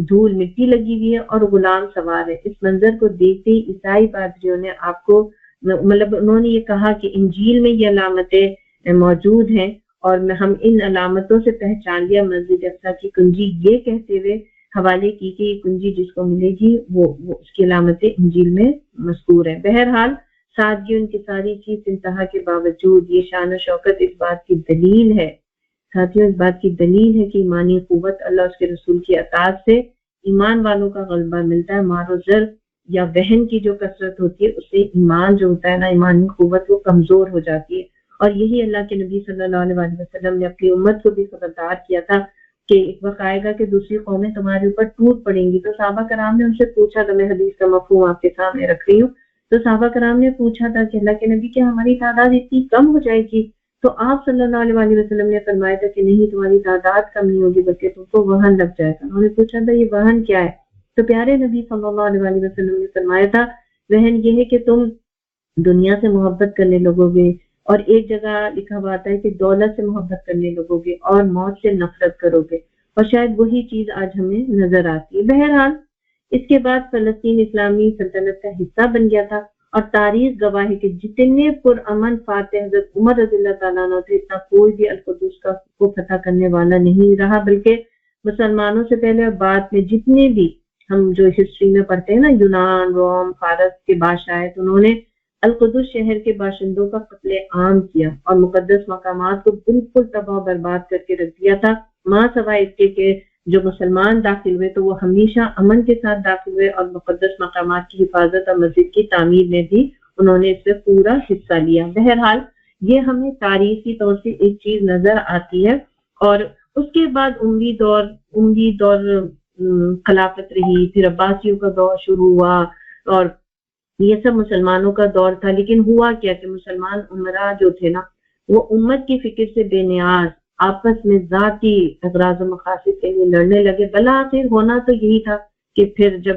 دھول مٹی لگی ہوئی ہے اور غلام سوار ہے۔ اس منظر کو دیکھتے ہی عیسائی پادریوں نے آپ کو انہوں نے یہ کہا کہ انجیل میں یہ علامتیں موجود ہیں اور ہم ان علامتوں سے پہچان لیا۔ مسجد اقصی کی کنجی یہ کہتے ہوئے حوالے کی کہ یہ کنجی جس کو ملے گی وہ اس کی علامتیں انجیل میں مذکور ہیں۔ بہرحال سادگی ان کی ساری چیز انتہا کے باوجود یہ شان و شوکت اس بات کی دلیل ہے، ساتھیوں اس بات کی دلیل ہے کہ ایمانی قوت اللہ اس کے رسول کی اطاعت سے ایمان والوں کا غلبہ ملتا ہے۔ مار و زر یا وہن کی جو کثرت ہوتی ہے اس سے ایمان جو ہوتا ہے نا، ایمانی قوت وہ کمزور ہو جاتی ہے، اور یہی اللہ کے نبی صلی اللہ علیہ وسلم نے اپنی امت کو بھی خبردار کیا تھا کہ ایک وقت آئے گا کہ دوسری قومیں تمہارے اوپر ٹوٹ پڑیں گی۔ تو صحابہ کرام نے ان سے پوچھا تھا، میں حدیث کا مفہوم آپ کے سامنے رکھ رہی ہوں، تو صحابہ کرام نے پوچھا تھا کہ اللہ کے نبی کیا ہماری تعداد اتنی کم ہو جائے گی؟ تو آپ صلی اللہ علیہ وسلم نے فرمایا تھا کہ نہیں، تمہاری تعداد کم نہیں ہوگی بلکہ تم کو وہن لگ جائے گا۔ انہوں نے پوچھا تھا یہ وہن کیا ہے؟ تو پیارے نبی صلی اللہ علیہ وسلم نے فرمایا تھا وہن یہ ہے کہ تم دنیا سے محبت کرنے لگو گے، اور ایک جگہ لکھا ہوا آتا ہے کہ دولت سے محبت کرنے لگو گے اور موت سے نفرت کرو گے، اور شاید وہی چیز آج ہمیں نظر آتی ہے۔ بہرحال اس کے بعد فلسطین اسلامی سلطنت کا حصہ بن گیا تھا، اور تاریخ گواہ ہے کہ جتنے پرامن فاتح حضرت عمر رضی اللہ تعالیٰ عنہ تھے، اتنا کوئی بھی القدس کو فتح کرنے والا نہیں رہا، بلکہ مسلمانوں سے پہلے اور بعد میں جتنے بھی ہم جو ہسٹری میں پڑھتے ہیں نا، یونان، روم، فارس کے بادشاہ، انہوں نے القدس شہر کے باشندوں کا قتل عام کیا اور مقدس مقامات کو بالکل تباہ و برباد کر کے رکھ دیا تھا، ماں سوائے اس کے کہ جو مسلمان داخل ہوئے تو وہ ہمیشہ امن کے ساتھ داخل ہوئے، اور مقدس مقامات کی حفاظت اور مسجد کی تعمیر میں بھی انہوں نے اس میں پورا حصہ لیا۔ بہرحال یہ ہمیں تاریخی طور سے ایک چیز نظر آتی ہے، اور اس کے بعد اموی دور خلافت رہی، پھر عباسیوں کا دور شروع ہوا، اور یہ سب مسلمانوں کا دور تھا۔ لیکن ہوا کیا کہ مسلمان امراء جو تھے نا، وہ امت کی فکر سے بے نیاز آپس میں ذاتی اغراض و مقاصد کے لیے لڑنے لگے۔ بلاخر ہونا تو یہی تھا کہ پھر جب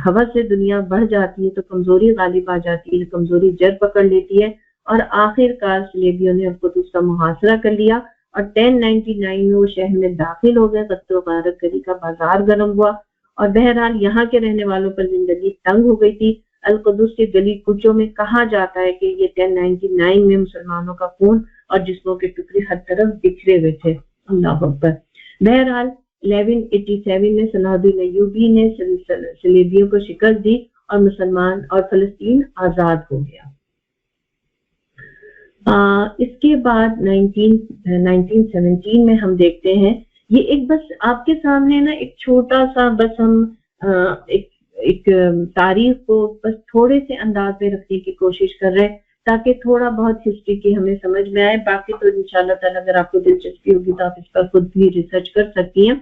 ہوس سے دنیا بڑھ جاتی ہے تو کمزوری غالب آ جاتی ہے، کمزوری جڑ پکڑ لیتی ہے، اور آخر کار صلیبیوں نے القدس کا محاصرہ کر لیا، اور 1099 میں وہ شہر میں داخل ہو گئے۔ قتل و غارت گری کا بازار گرم ہوا، اور بہرحال یہاں کے رہنے والوں پر زندگی تنگ ہو گئی تھی۔ القدس کے گلی کوچوں میں کہا جاتا ہے کہ یہ 1099 میں مسلمانوں کا خون اور جسموں کے ٹکڑے ہر طرف بکھرے ہوئے تھے، اللہ اکبر۔ بہرحال 1187 میں صلاح الدین ایوبی نے صلیبیوں کو شکست دی اور مسلمان اور فلسطین آزاد ہو گیا۔ اس کے بعد 1917 میں ہم دیکھتے ہیں، یہ ایک بس آپ کے سامنے نا ایک چھوٹا سا بس ہم ایک تاریخ کو بس تھوڑے سے انداز میں رکھنے کی کوشش کر رہے ہیں تاکہ تھوڑا بہت ہسٹری کی ہمیں سمجھ میں آئے۔ باقی تو انشاءاللہ تعالیٰ اگر آپ کو دلچسپی ہوگی تو آپ اس پر خود بھی ریسرچ کر سکتی ہیں۔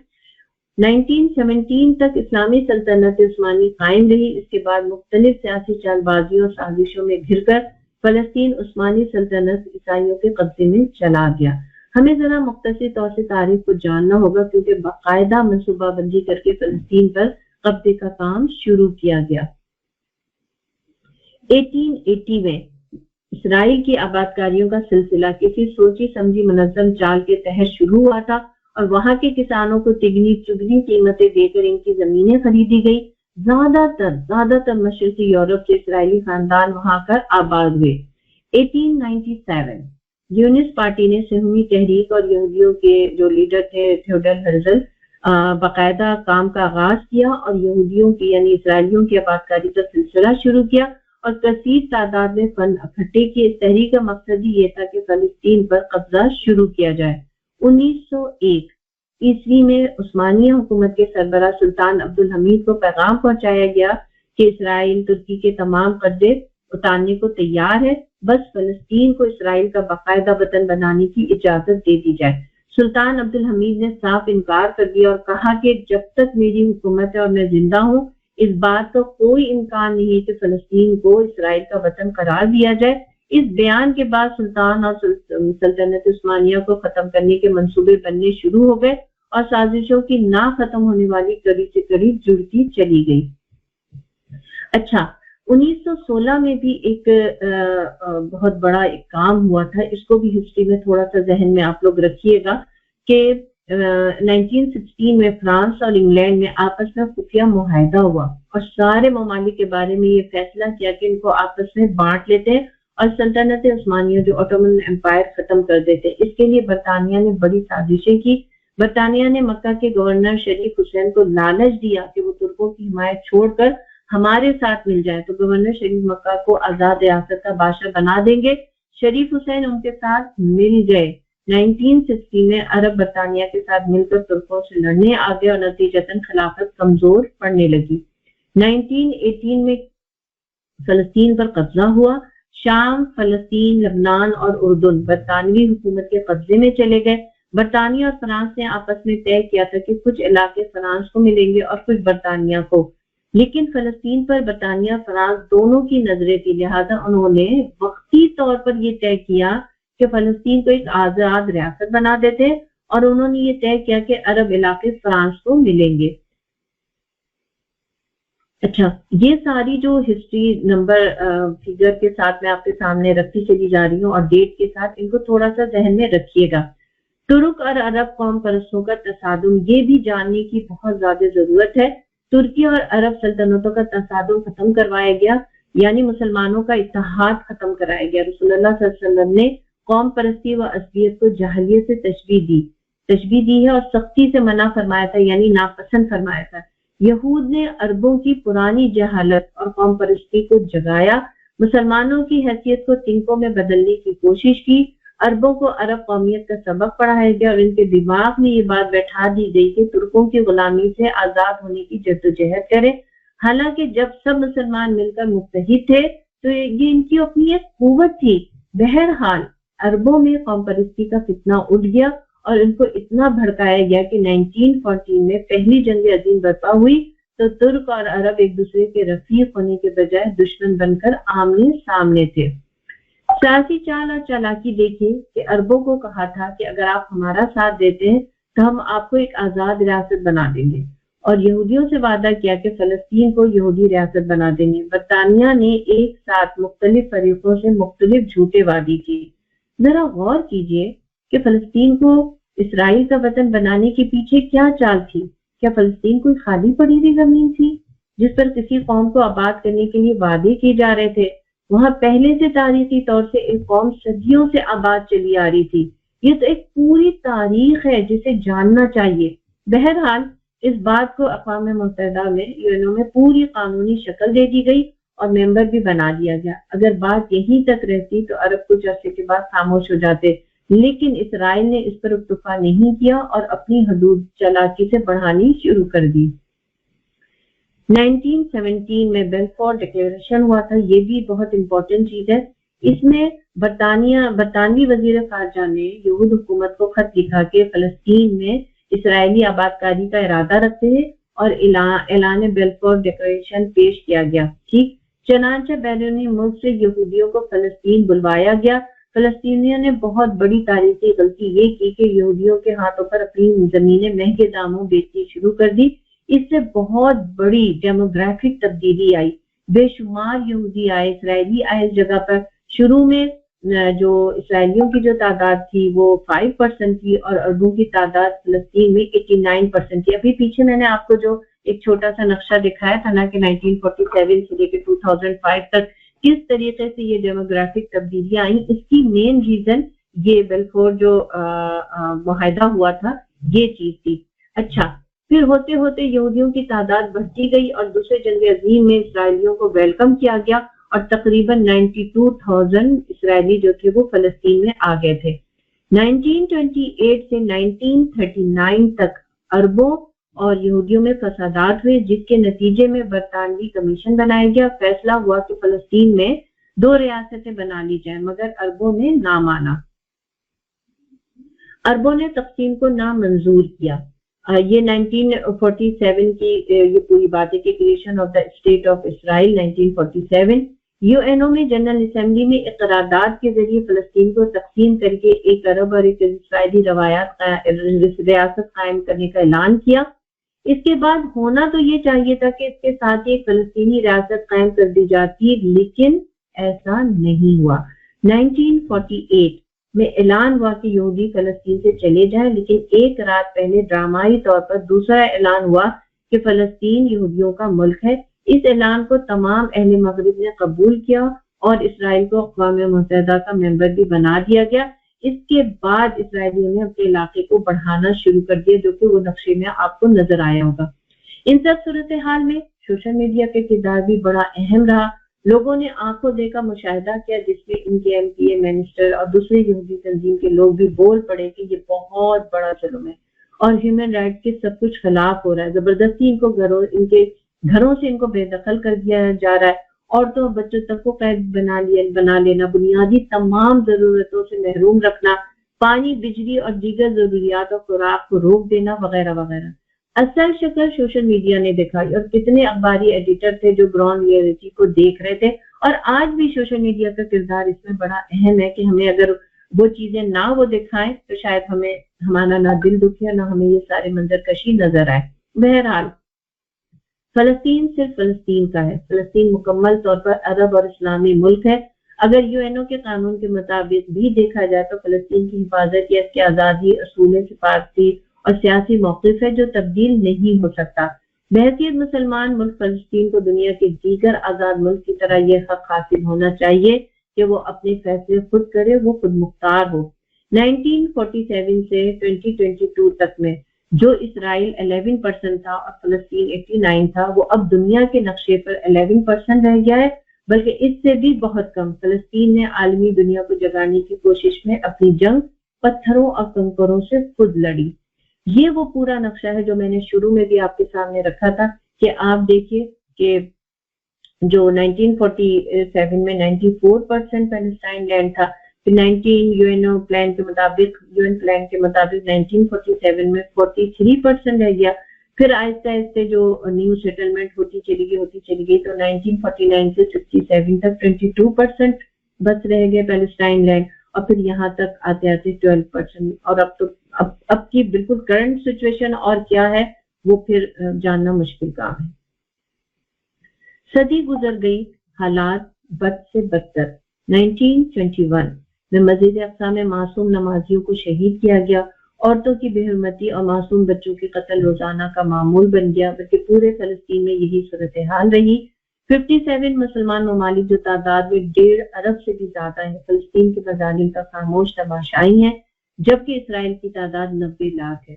1917 تک اسلامی سلطنت عثمانی قائم رہی۔ اس کے بعد مختلف سیاسی چال بازیوں اور سازشوں میں گھر کر فلسطین عثمانی سلطنت عیسائیوں کے قبضے میں چلا گیا۔ ہمیں ذرا مختصر طور سے تاریخ کو جاننا ہوگا کیونکہ باقاعدہ منصوبہ بندی کر کے فلسطین پر قبضے کا کام شروع کیا گیا۔ 1880 میں اسرائیل کی آباد کاریوں کا سلسلہ کسی سوچی سمجھی منظم چال کے تحت شروع ہوا تھا، اور وہاں کے کسانوں کو تگنی چگنی قیمتیں دے کر ان کی زمینیں خریدی گئی۔ زیادہ تر مشرقی یورپ سے اسرائیلی خاندان وہاں کر آباد ہوئے۔ 1897 زیونسٹ پارٹی نے صہیونی تحریک اور یہودیوں کے جو لیڈر تھے تھیوڈر ہرزل باقاعدہ کام کا آغاز کیا اور یہودیوں کی یعنی اسرائیلیوں کی آباد کاری کا سلسلہ شروع کیا، اور کثیر تعداد میں فنڈ اکٹھے کیے۔ اس تحریک کا مقصد ہی یہ تھا کہ فلسطین پر قبضہ شروع کیا جائے۔ 1901 عیسوی میں عثمانیہ حکومت کے سربراہ سلطان عبدالحمید کو پیغام پہنچایا گیا کہ اسرائیل ترکی کے تمام قرضے اتارنے کو تیار ہے، بس فلسطین کو اسرائیل کا باقاعدہ وطن بنانے کی اجازت دے دی جائے۔ سلطان عبدالحمید نے صاف انکار کر دیا اور کہا کہ جب تک میری حکومت ہے اور میں زندہ ہوں، اس بات کا کوئی امکان نہیں ہے کہ فلسطین کو اسرائیل کا وطن قرار دیا جائے۔ اس بیان کے بعد سلطان اور سلطنت عثمانیہ کو ختم کرنے کے منصوبے بننے شروع ہو گئے اور سازشوں کی نہ ختم ہونے والی کڑی سے کڑی جڑتی چلی گئی۔ اچھا، 1916 میں بھی ایک بہت بڑا ایک کام ہوا تھا، اس کو بھی ہسٹری میں تھوڑا سا ذہن میں آپ لوگ رکھیے گا کہ 1916 میں فرانس اور انگلینڈ میں آپس میں خفیہ معاہدہ ہوا اور سارے ممالک کے بارے میں یہ فیصلہ کیا کہ ان کو آپس میں بانٹ لیتے ہیں اور سلطنت عثمانیہ جو آٹومن امپائر ختم کر دیتے۔ اس کے لیے برطانیہ نے بڑی سازشیں کی۔ برطانیہ نے مکہ کے گورنر شریف حسین کو لالچ دیا کہ وہ ترکوں کی حمایت چھوڑ کر ہمارے ساتھ مل جائے تو گورنر شریف مکہ کو آزاد ریاست کا بادشاہ بنا دیں گے۔ شریف حسین ان کے ساتھ مل گئے۔ 1960 میں عرب برطانیہ کے ساتھ مل کر ترکوں سے لڑنے آگے اور نتیجتاً خلافت کمزور پڑنے لگی۔ 1918 میں فلسطین پر قبضہ ہوا۔ شام، فلسطین، لبنان اور اردن برطانوی حکومت کے قبضے میں چلے گئے۔ برطانیہ اور فرانس نے آپس میں طے کیا تھا کہ کچھ علاقے فرانس کو ملیں گے اور کچھ برطانیہ کو، لیکن فلسطین پر برطانیہ فرانس دونوں کی نظریں تھی، لہذا انہوں نے وقتی طور پر یہ طے کیا کہ فلسطین کو ایک آزاد ریاست بنا دیتے اور انہوں نے یہ طے کیا کہ عرب علاقے فرانس کو ملیں گے۔ اچھا، یہ ساری جو ہسٹری نمبر فگر کے ساتھ میں آپ کے سامنے رکھتی چلی جا رہی ہوں اور ڈیٹ کے ساتھ، ان کو تھوڑا سا ذہن میں رکھیے گا۔ ترک اور عرب قوم پرستوں کا تصادم، یہ بھی جاننے کی بہت زیادہ ضرورت ہے۔ ترکی اور عرب سلطنتوں کا تصادم ختم کروایا گیا، یعنی مسلمانوں کا اتحاد ختم کرایا گیا۔ رسول اللہ صلی اللہ علیہ وسلم نے قوم پرستی و عصبیت کو جاہلیت سے تشبیہ دی ہے اور سختی سے منع فرمایا تھا، یعنی ناپسند فرمایا تھا۔ یہود نے عربوں کی پرانی جہالت اور قوم پرستی کو جگایا، مسلمانوں کی حیثیت کو تنکوں میں بدلنے کی کوشش کی۔ عربوں کو عرب قومیت کا سبق پڑھایا گیا اور ان کے دماغ میں یہ بات بیٹھا دی گئی کہ ترکوں کی غلامی سے آزاد ہونے کی جدوجہد کریں۔ حالانکہ جب سب مسلمان مل کر متحد تھے تو یہ ان کی اپنی ایک قوت تھی۔ بہرحال عربوں میں قوم پرستی کا فتنہ اٹھ گیا اور ان کو اتنا بھڑکایا گیا کہ 1914 میں پہلی جنگ عظیم برپا ہوئی تو ترک اور عرب ایک دوسرے کے رفیق ہونے کے بجائے دشمن بن کر آمنے سامنے تھے۔ سیاسی چال اور چالاکی دیکھیں کہ عربوں کو کہا تھا کہ اگر آپ ہمارا ساتھ دیتے ہیں تو ہم آپ کو ایک آزاد ریاست بنا دیں گے، اور یہودیوں سے وعدہ کیا کہ فلسطین کو یہودی ریاست بنا دیں گے۔ برطانیہ نے ایک ساتھ مختلف فریقوں سے مختلف جھوٹے وعدے کیے۔ ذرا غور کیجئے کہ فلسطین کو اسرائیل کا وطن بنانے کے پیچھے کیا چال تھی؟ کیا فلسطین کوئی خالی پڑی ہوئی زمین تھی جس پر کسی قوم کو آباد کرنے کے لیے وعدے کیے جا رہے تھے؟ وہاں پہلے سے تاریخی طور سے ایک قوم صدیوں سے آباد چلی آ رہی تھی۔ یہ تو ایک پوری تاریخ ہے جسے جاننا چاہیے۔ بہرحال اس بات کو اقوام متحدہ میں یونو میں پوری قانونی شکل دے دی گئی اور ممبر بھی بنا دیا گیا۔ اگر بات یہیں تک رہتی تو عرب کچھ عرصے کے بعد خاموش ہو جاتے، لیکن اسرائیل نے اس پر اکتفا نہیں کیا اور اپنی حدود چالاکی سے بڑھانی شروع کر دی۔ 1917 میں بیلفور ڈکلیریشن ہوا تھا، یہ بھی بہت امپورٹنٹ چیز ہے۔ اس میں برطانوی وزیر خارجہ نے یہود حکومت کو خط لکھا کہ فلسطین میں اسرائیلی آباد کاری کا ارادہ رکھتے ہیں اور اعلان بیلفور ڈکلیریشن پیش کیا گیا۔ ٹھیک، چنانچہ بیرونی ملک سے یہودیوں کو فلسطین بلوایا گیا۔ فلسطینیوں نے بہت بڑی تاریخی غلطی یہ کی کہ یہودیوں کے ہاتھوں پر اپنی زمینیں مہنگے داموں بیچنی شروع کر دی۔ اس سے بہت بڑی ڈیموگرافک تبدیلی آئی، بے شمار یہودی آئے، اسرائیلی آئے اس جگہ پر۔ شروع میں جو اسرائیلیوں کی جو تعداد تھی وہ 5% تھی اور عربوں کی تعداد فلسطین میں 89% تھی۔ ابھی پیچھے میں نے آپ کو جو ایک چھوٹا سا نقشہ دکھایا تھا نا کہ 1947 سے لے کے 2005 تک کس طریقے سے یہ ڈیموگرافک تبدیلیاں آئیں، اس کی مین ریزن یہ بیلفور جو معاہدہ ہوا تھا یہ چیز تھی۔ اچھا، پھر ہوتے ہوتے یہودیوں کی تعداد بڑھتی گئی اور دوسرے جنگ عظیم میں اسرائیلیوں کو ویلکم کیا گیا اور تقریباً 92,000 اسرائیلی جو تھے وہ فلسطین میں آ گئے تھے۔ 1928 سے 1939 تک عربوں اور یہودیوں میں فسادات ہوئے، جس کے نتیجے میں برطانوی کمیشن بنایا گیا۔ فیصلہ ہوا کہ فلسطین میں 2 ریاستیں بنا لی جائیں، مگر عربوں نے نہ مانا۔ عربوں نے تقسیم کو نامنظور کیا۔ یہ 1947 کی یہ پوری بات ہے کہ creation of the state of Israel 1947 U N O میں جنرل اسمبلی میں ایک قرارداد کے ذریعے فلسطین کو تقسیم کر کے ایک عرب اور ایک اسرائیلی ریاست قائم کرنے کا اعلان کیا۔ اس کے بعد ہونا تو یہ چاہیے تھا کہ اس کے ساتھ ایک فلسطینی ریاست قائم کر دی جاتی، لیکن ایسا نہیں ہوا۔ 1948 میں اعلان ہوا کہ یہودی فلسطین سے چلے جائیں، لیکن ایک رات پہلے ڈرامائی طور پر دوسرا اعلان ہوا کہ فلسطین یہودیوں کا ملک ہے۔ اس اعلان کو تمام اہل مغرب نے قبول کیا اور اسرائیل کو اقوام متحدہ کا ممبر بھی بنا دیا گیا۔ اس کے بعد اسرائیلیوں نے اپنے علاقے کو بڑھانا شروع کر دیا، جو کہ وہ نقشے میں آپ کو نظر آیا ہوگا۔ ان سب صورتحال میں سوشل میڈیا کا کردار بھی بڑا اہم رہا۔ لوگوں نے آنکھوں دیکھا مشاہدہ کیا، جس میں ان کے MPA منسٹر اور دوسرے یہودی تنظیم کے لوگ بھی بول پڑے کہ یہ بہت بڑا ظلم ہے اور ہیومن رائٹ کے سب کچھ خلاف ہو رہا ہے۔ زبردستی ان کے گھروں سے ان کو بے دخل کر دیا جا رہا ہے، عورتوں اور بچوں تک کو قید بنا لینا، بنیادی تمام ضرورتوں سے محروم رکھنا، پانی، بجلی اور دیگر ضروریات اور خوراک کو روک دینا وغیرہ وغیرہ۔ اصل شکل سوشل میڈیا نے دکھائی، اور کتنے اخباری ایڈیٹر تھے جو گراؤنڈ ریئلٹی کو دیکھ رہے تھے۔ اور آج بھی سوشل میڈیا کا کردار اس میں بڑا اہم ہے کہ ہمیں اگر وہ چیزیں نہ وہ دکھائیں تو شاید ہمارا نہ دل دکھے نہ ہمیں یہ سارے منظر کشی نظر آئے۔ بہرحال فلسطین صرف فلسطین کا ہے۔ فلسطین مکمل طور پر عرب اور اسلامی ملک ہے۔ اگر UN کے قانون کے مطابق بھی دیکھا جائے تو فلسطین کی حفاظت یا اس کی آزادی اصول سفارتی اور سیاسی موقف ہے جو تبدیل نہیں ہو سکتا۔ بحیثیت مسلمان ملک فلسطین کو دنیا کے دیگر آزاد ملک کی طرح یہ حق حاصل ہونا چاہیے کہ وہ اپنے فیصلے خود کرے، وہ خود مختار ہو۔ 1947 سے 2022 تک میں جو اسرائیل 11% تھا اور فلسطین 89 تھا، وہ اب دنیا کے نقشے پر 11% رہ گیا ہے، بلکہ اس سے بھی بہت کم۔ فلسطین نے عالمی دنیا کو جگانے کی کوشش میں اپنی جنگ پتھروں اور کنکروں سے خود لڑی۔ یہ وہ پورا نقشہ ہے جو میں نے شروع میں بھی آپ کے سامنے رکھا تھا کہ آپ دیکھیے کہ جو 1947 میں 94% پیلسٹائن لینڈ تھا، پھر 19 UN پلان کے مطابق 1947 میں 43% رہ گیا، پھر آہستہ آہستہ جو نیو سیٹلمنٹ ہوتی چلی گئی تو 1949 سے 67 تک 22% بس رہ گئے پیلسٹائن لینڈ، اور پھر یہاں تک آتے آتے 12%، اور اب کی بالکل کرنٹ سچویشن اور کیا ہے وہ پھر جاننا مشکل کام ہے۔ صدی گزر گئی، حالات بد سے بدتر۔ 1921 میں مسجد اقصی میں معصوم نمازیوں کو شہید کیا گیا۔ عورتوں کی بے حرمتی اور معصوم بچوں کے قتل روزانہ کا معمول بن گیا، بلکہ پورے فلسطین میں یہی صورتحال رہی۔ 57 مسلمان ممالک جو تعداد میں 1.5 ارب سے بھی زیادہ ہیں، فلسطین کے مظالم کا خاموش تماشائی ہیں، جبکہ اسرائیل کی تعداد 90 لاکھ ہے۔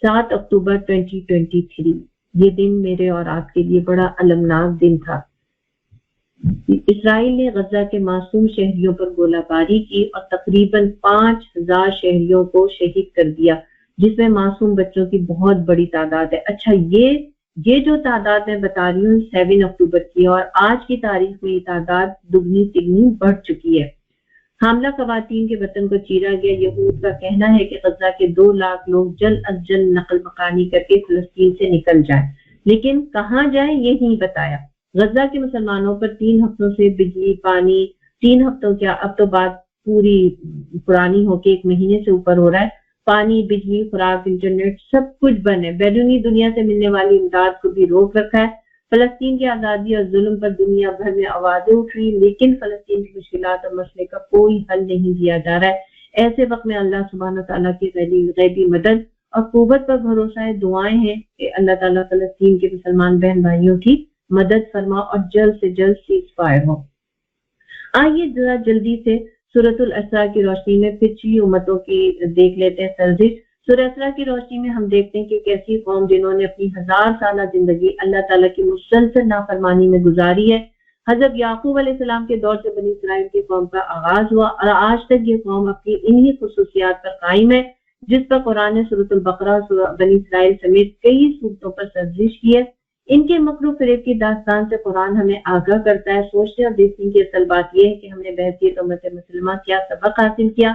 7 اکتوبر 2023 یہ دن میرے اور آپ کے لیے بڑا المناک دن تھا۔ اسرائیل نے غزہ کے معصوم شہریوں پر گولہ باری کی اور تقریباً 5000 شہریوں کو شہید کر دیا، جس میں معصوم بچوں کی بہت بڑی تعداد ہے۔ اچھا، یہ جو تعداد میں بتا رہی ہوں 7 اکتوبر کی، اور آج کی تاریخ میں یہ تعداد دگنی تگنی بڑھ چکی ہے۔ حاملہ خواتین کے وطن کو چیرا گیا۔ یہود کا کہنا ہے کہ غزہ کے 2 لاکھ لوگ جلد از جلد نقل مکانی کر کے فلسطین سے نکل جائیں، لیکن کہاں جائیں یہ نہیں بتایا۔ غزہ کے مسلمانوں پر 3 ہفتوں سے بجلی، پانی، 3 ہفتوں کیا اب تو بات پوری پرانی ہو کے 1 مہینے سے اوپر ہو رہا ہے، پانی، بجلی، خوراک، انٹرنیٹ سب کچھ بند ہے۔ بیرونی دنیا سے ملنے والی امداد کو بھی روک رکھا ہے۔ فلسطین کی آزادی اور ظلم پر دنیا بھر میں آوازیں اٹھ رہی، لیکن فلسطین کی مشکلات اور مسئلے کا کوئی حل نہیں دیا جا رہا ہے۔ ایسے وقت میں اللہ سبحانہ تعالیٰ کی غیبی مدد اور قوت پر بھروسہ ہے، دعائیں ہیں کہ اللہ تعالیٰ فلسطین کے مسلمان بہن بھائیوں کی مدد فرما اور جلد سے جلد سیز فائر ہو۔ آئیے ذرا جلدی سے سورۃ الاسراء کی روشنی میں پچھلی امتوں کی دیکھ لیتے ہیں سرزش۔ سورۃ اسراء کی روشنی میں ہم دیکھتے ہیں کہ ایک ایسی قوم جنہوں نے اپنی 1000 سالہ زندگی اللہ تعالیٰ کی مسلسل نافرمانی میں گزاری ہے، حضرت یعقوب علیہ السلام کے دور سے بنی اسرائیل کی قوم کا آغاز ہوا اور آج تک یہ قوم اپنی انہی خصوصیات پر قائم ہے جس پر قرآن نے سورۃ البقرہ بنی اسرائیل سمیت کئی صورتوں پر سرزش کی ہے۔ ان کے مکر و فریب کی داستان سے قرآن ہمیں آگاہ کرتا ہے۔ سوچنے اور دیکھنے کی اصل بات یہ ہے کہ ہم نے بحیثیت امت مسلمہ کیا سبق حاصل کیا۔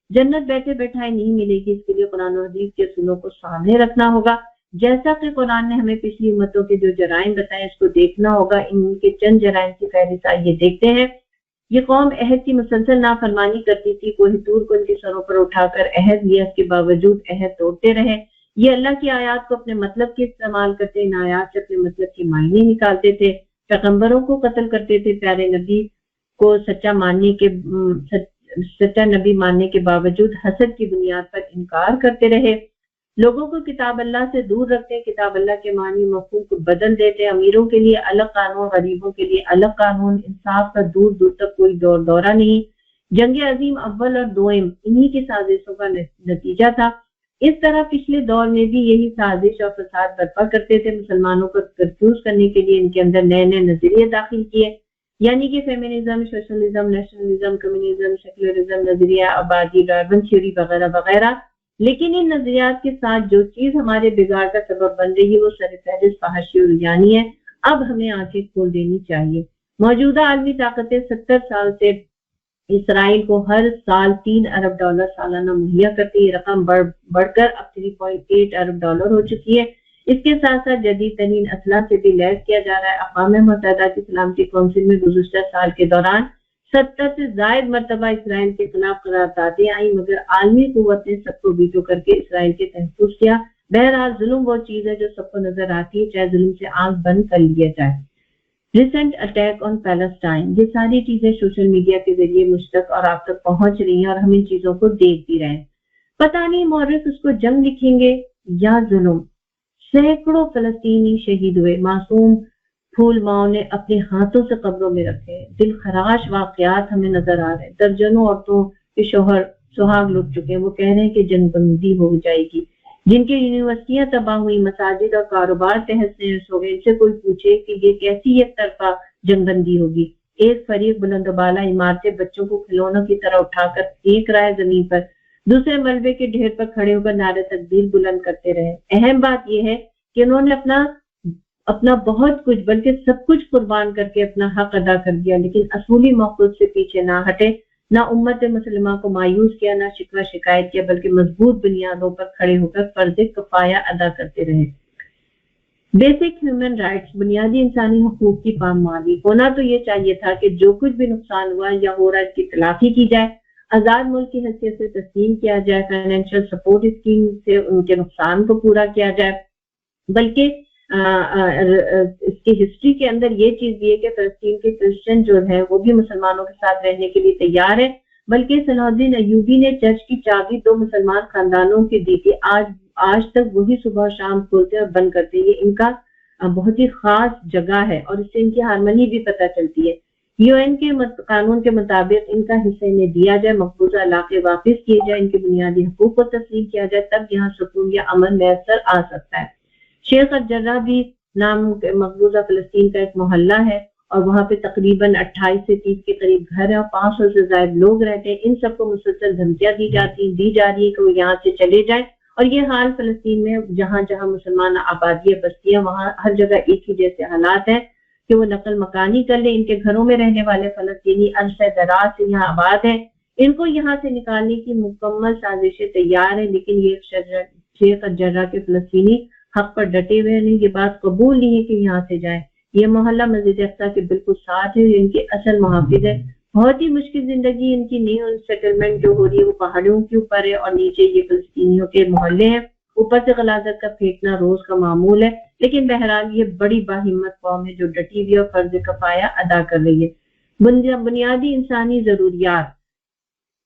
جنت بیٹھے بیٹھائے نہیں ملے گی، اس کے لیے قرآن و حدیث کے اصولوں کو سامنے رکھنا ہوگا۔ جیسا کہ قرآن نے ہمیں پچھلی امتوں کے جو جرائم بتائے اس کو دیکھنا ہوگا۔ ان کے چند جرائم کی فہرست آئیے دیکھتے ہیں۔ یہ قوم عہد کی مسلسل نافرمانی کرتی تھی، کوہ طور کو ان کے سروں پر اٹھا کر عہد لیا، اس کے باوجود عہد توڑتے رہے۔ یہ اللہ کی آیات کو اپنے مطلب کے استعمال کرتے، ان آیات سے اپنے مطلب کی معنی نکالتے تھے، پیغمبروں کو قتل کرتے تھے، پیارے نبی کو سچا نبی ماننے کے باوجود حسد کی بنیاد پر انکار کرتے رہے، لوگوں کو کتاب اللہ سے دور رکھتے، کتاب اللہ کے معنی مفہوم کو بدل دیتے، امیروں کے لیے الگ قانون، غریبوں کے لیے الگ قانون، انصاف کا دور دور تک کوئی دورہ نہیں۔ جنگ عظیم اول اور دوئم انہی کی سازشوں کا نتیجہ تھا۔ اس طرح پچھلے دور میں بھی یہی سازش اور فساد برپا کرتے تھے، مسلمانوں کو کنفیوز کرنے کے لیے ان کے اندر نئے نئے نظریے داخل کیے، یعنی کہ feminism, socialism, nationalism, communism, secularism, نظریہ آبادی، ڈارون تھیوری وغیرہ وغیرہ۔ لیکن ان نظریات کے ساتھ جو چیز ہمارے بگاڑ کا سبب بن رہی ہے وہ سرفہرست فحاشی اور رجحانی ہے۔ اب ہمیں آنکھیں کھول دینی چاہیے۔ موجودہ عالمی طاقتیں 70 سال سے اسرائیل کو ہر سال $3 ارب سالانہ مہیا کرتی، یہ رقم بڑھ کر اب $3.8 ارب ہو چکی ہے۔ اس کے ساتھ ساتھ جدید ترین اسلحہ سے بھی لیس کیا جا رہا ہے۔ اقوام متحدہ کی سلامتی کونسل میں گزشتہ سال کے دوران 70 سے زائد مرتبہ اسرائیل کے خلاف قراردادیں آئیں، مگر عالمی قوت نے سب کو ویٹو کر کے اسرائیل کے تحفظ کیا۔ بہرحال ظلم وہ چیز ہے جو سب کو نظر آتی ہے، چاہے ظلم سے آنکھ بند کر لیا جائے۔ ریسنٹ اٹیک آن پیلسٹائن، یہ ساری چیزیں سوشل میڈیا کے ذریعے مجھ تک اور آپ تک پہنچ رہی ہیں اور ہم ان چیزوں کو دیکھ بھی رہے ہیں۔ پتہ نہیں مورخ اس کو جنگ لکھیں گے یا ظلم۔ سینکڑوں فلسطینی شہید ہوئے، معصوم پھول ماؤں نے اپنے ہاتھوں سے قبروں میں رکھے، دل خراش واقعات ہمیں نظر آ رہے ہیں۔ درجنوں عورتوں کے شوہر سہاگ لٹ چکے ہیں، وہ کہہ رہے ہیں کہ جنگ بندی ہو جائے گی۔ جن کی یونیورسٹیاں تباہ ہوئی، مساجد اور کاروبار تہس نہس ہو گئے، ان سے کوئی پوچھے کہ یہ کیسی یک طرفہ جنگ بندی ہوگی۔ ایک فریق بلند و بالا عمارتیں بچوں کو کھلونوں کی طرح اٹھا کر پھینک رہا ہے زمین پر، دوسرے ملبے کے ڈھیر پر کھڑے ہو کر نعرے تکبیر بلند کرتے رہے۔ اہم بات یہ ہے کہ انہوں نے اپنا بہت کچھ بلکہ سب کچھ قربان کر کے اپنا حق ادا کر دیا، لیکن اصولی موقف سے پیچھے نہ ہٹے، نہ امت مسلمہ کو مایوس کیا، نہ شکوہ شکایت کیا، بلکہ مضبوط بنیادوں پر کھڑے ہو کر فرض کفایہ ادا کرتے رہے۔ بیسک ہیومن رائٹس، بنیادی انسانی حقوق کی پامالی ہونا تو یہ چاہیے تھا کہ جو کچھ بھی نقصان ہوا یا ہو رہا ہے اس کی تلافی کی جائے، آزاد ملک کی حیثیت سے تسلیم کیا جائے، فائنینشیل سپورٹ اسکیم سے ان کے نقصان کو پورا کیا جائے۔ بلکہ اس کی ہسٹری کے اندر یہ چیز بھی ہے کہ فلسطین کے کرسچن جو ہیں وہ بھی مسلمانوں کے ساتھ رہنے کے لیے تیار ہے، بلکہ صلاح الدین ایوبی نے چرچ کی چابی 2 مسلمان خاندانوں کی دی تھی، آج تک وہی صبح شام کھولتے اور بند کرتے، یہ ان کا بہت ہی خاص جگہ ہے اور اس سے ان کی ہارمنی بھی پتہ چلتی ہے۔ UN کے قانون کے مطابق ان کا حصہ انہیں دیا جائے، مقبوضہ علاقے واپس کیے جائے، ان کے بنیادی حقوق کو تسلیم کیا جائے، تب یہاں سکون یا امن میسر آ سکتا ہے۔ شیخ الجرہ بھی نام مقبوضہ فلسطین کا ایک محلہ ہے اور وہاں پہ تقریباً 28 سے 30 کے قریب گھر ہیں اور 500 سے زائد لوگ رہتے ہیں۔ ان سب کو مسلسل دھمکیاں دی جا رہی ہے کہ وہ یہاں سے چلے جائیں، اور یہ حال فلسطین میں جہاں جہاں مسلمان آبادی بستی ہیں وہاں ہر جگہ ایک ہی جیسے حالات ہیں کہ وہ نقل مکانی کر لیں۔ ان کے گھروں میں رہنے والے فلسطینی عرصہ دراز سے یہاں آباد ہیں، ان کو یہاں سے نکالنے کی مکمل سازشیں تیار ہیں، لیکن یہ شیخ الجرہ کے فلسطینی حق پر ڈٹے ہوئے نہیں، یہ بات قبول نہیں ہے کہ یہاں سے جائیں۔ یہ محلہ مسجد اقصیٰ کے بالکل ساتھ ہے، ان کے اصل محافظ ہے۔ بہت ہی مشکل زندگی ان کی نیو سیٹلمنٹ جو ہو رہی ہے وہ پہاڑیوں کے اوپر ہے اور نیچے یہ فلسطینیوں کے محلے ہیں، اوپر سے غلاظت کا پھینکنا روز کا معمول ہے، لیکن بہرحال یہ بڑی باہمت قوم ہے جو ڈٹی ہوئی اور فرض کفایہ ادا کر رہی ہے۔ بنیادی انسانی ضروریات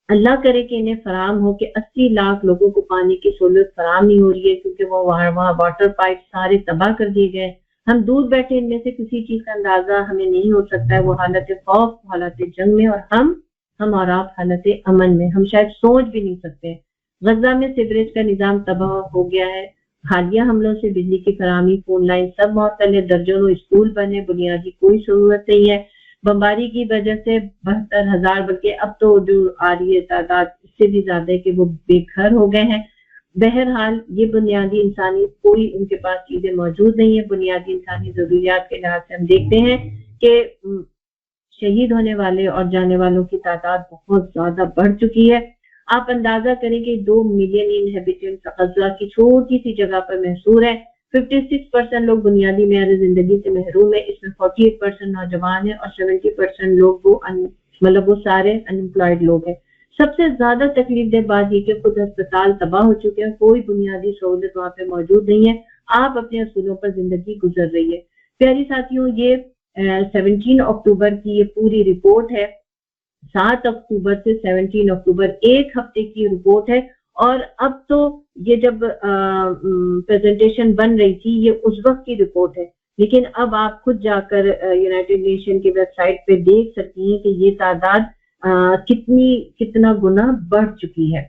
اللہ کرے کہ انہیں فراہم ہو کہ 80 لاکھ لوگوں کو پانی کی سہولت فراہم نہیں ہو رہی ہے کیونکہ وہ وہاں واٹر پائپ سارے تباہ کر دیے گئے۔ ہم دور بیٹھے ان میں سے کسی چیز کا اندازہ ہمیں نہیں ہو سکتا ہے، وہ حالت خوف، حالت جنگ میں، اور ہم اور آپ حالت امن میں، ہم شاید سوچ بھی نہیں سکتے۔ غزہ میں سیوریج کا نظام تباہ ہو گیا ہے، حالیہ حملوں سے بجلی کی فراہمی، فون لائن سب معطل ہے، درجنوں اسکول بنے، بنیادی کوئی ضرورت نہیں ہے۔ بمباری کی وجہ سے 72,000 بلکہ اب تو جو آ رہی ہے تعداد اس سے بھی زیادہ ہے کہ وہ بے گھر ہو گئے ہیں۔ بہرحال یہ بنیادی انسانی کوئی ان کے پاس چیزیں موجود نہیں ہیں۔ بنیادی انسانی ضروریات کے لحاظ سے ہم دیکھتے ہیں کہ شہید ہونے والے اور جانے والوں کی تعداد بہت زیادہ بڑھ چکی ہے۔ آپ اندازہ کریں کہ 2 ملین انہیبیٹنٹس غزہ کی چھوٹی سی جگہ پر محصور ہیں۔ 56% لوگ بنیادی معیار زندگی سے محروم ہیں، اس میں 48% نوجوان ہیں اور 70% لوگ وہ سارے انمپلائڈ لوگ ہیں۔ سب سے زیادہ تکلیف دہ بات یہ کہ خود ہسپتال تباہ ہو چکے ہیں، کوئی بنیادی سہولت وہاں پہ موجود نہیں ہے، آپ اپنے اصولوں پر زندگی گزر رہی ہے۔ پیاری ساتھیوں، یہ 17 اکتوبر کی یہ پوری رپورٹ ہے، 7 اکتوبر سے 17 اکتوبر ایک ہفتے کی رپورٹ ہے، اور اب تو یہ جب پریزنٹیشن بن رہی تھی یہ اس وقت کی رپورٹ ہے، لیکن اب آپ خود جا کر یونائٹڈ نیشن کی ویب سائٹ پہ دیکھ سکتی ہیں کہ یہ تعداد کتنا گنا بڑھ چکی ہے۔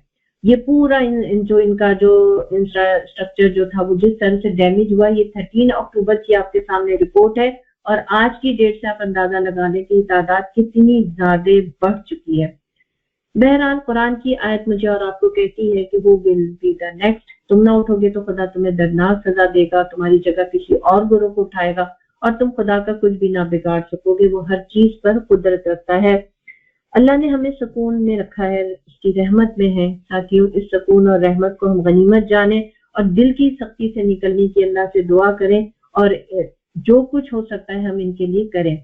یہ پورا ان کا جو انفراسٹرکچر جو تھا وہ جس طرح سے ڈیمیج ہوا، یہ 13 اکتوبر کی آپ کے سامنے رپورٹ ہے، اور آج کی ڈیٹ سے آپ اندازہ لگا لیں کہ یہ تعداد کتنی زیادہ بڑھ چکی ہے۔ بہرحال قرآن کی آیت مجھے اور آپ کو کہتی ہے کہ وہ ول بی دا نیکسٹ، تم نہ اٹھو گے تو خدا تمہیں دردناک سزا دے گا، تمہاری جگہ کسی اور گروہ کو اٹھائے گا، اور تم خدا کا کچھ بھی نہ بگاڑ سکو گے، وہ ہر چیز پر قدرت رکھتا ہے۔ اللہ نے ہمیں سکون میں رکھا ہے، اس کی رحمت میں ہے۔ ساتھیوں، اس سکون اور رحمت کو ہم غنیمت جانیں اور دل کی سختی سے نکلنے کی اللہ سے دعا کریں، اور جو کچھ ہو سکتا ہے ہم ان کے لیے کریں۔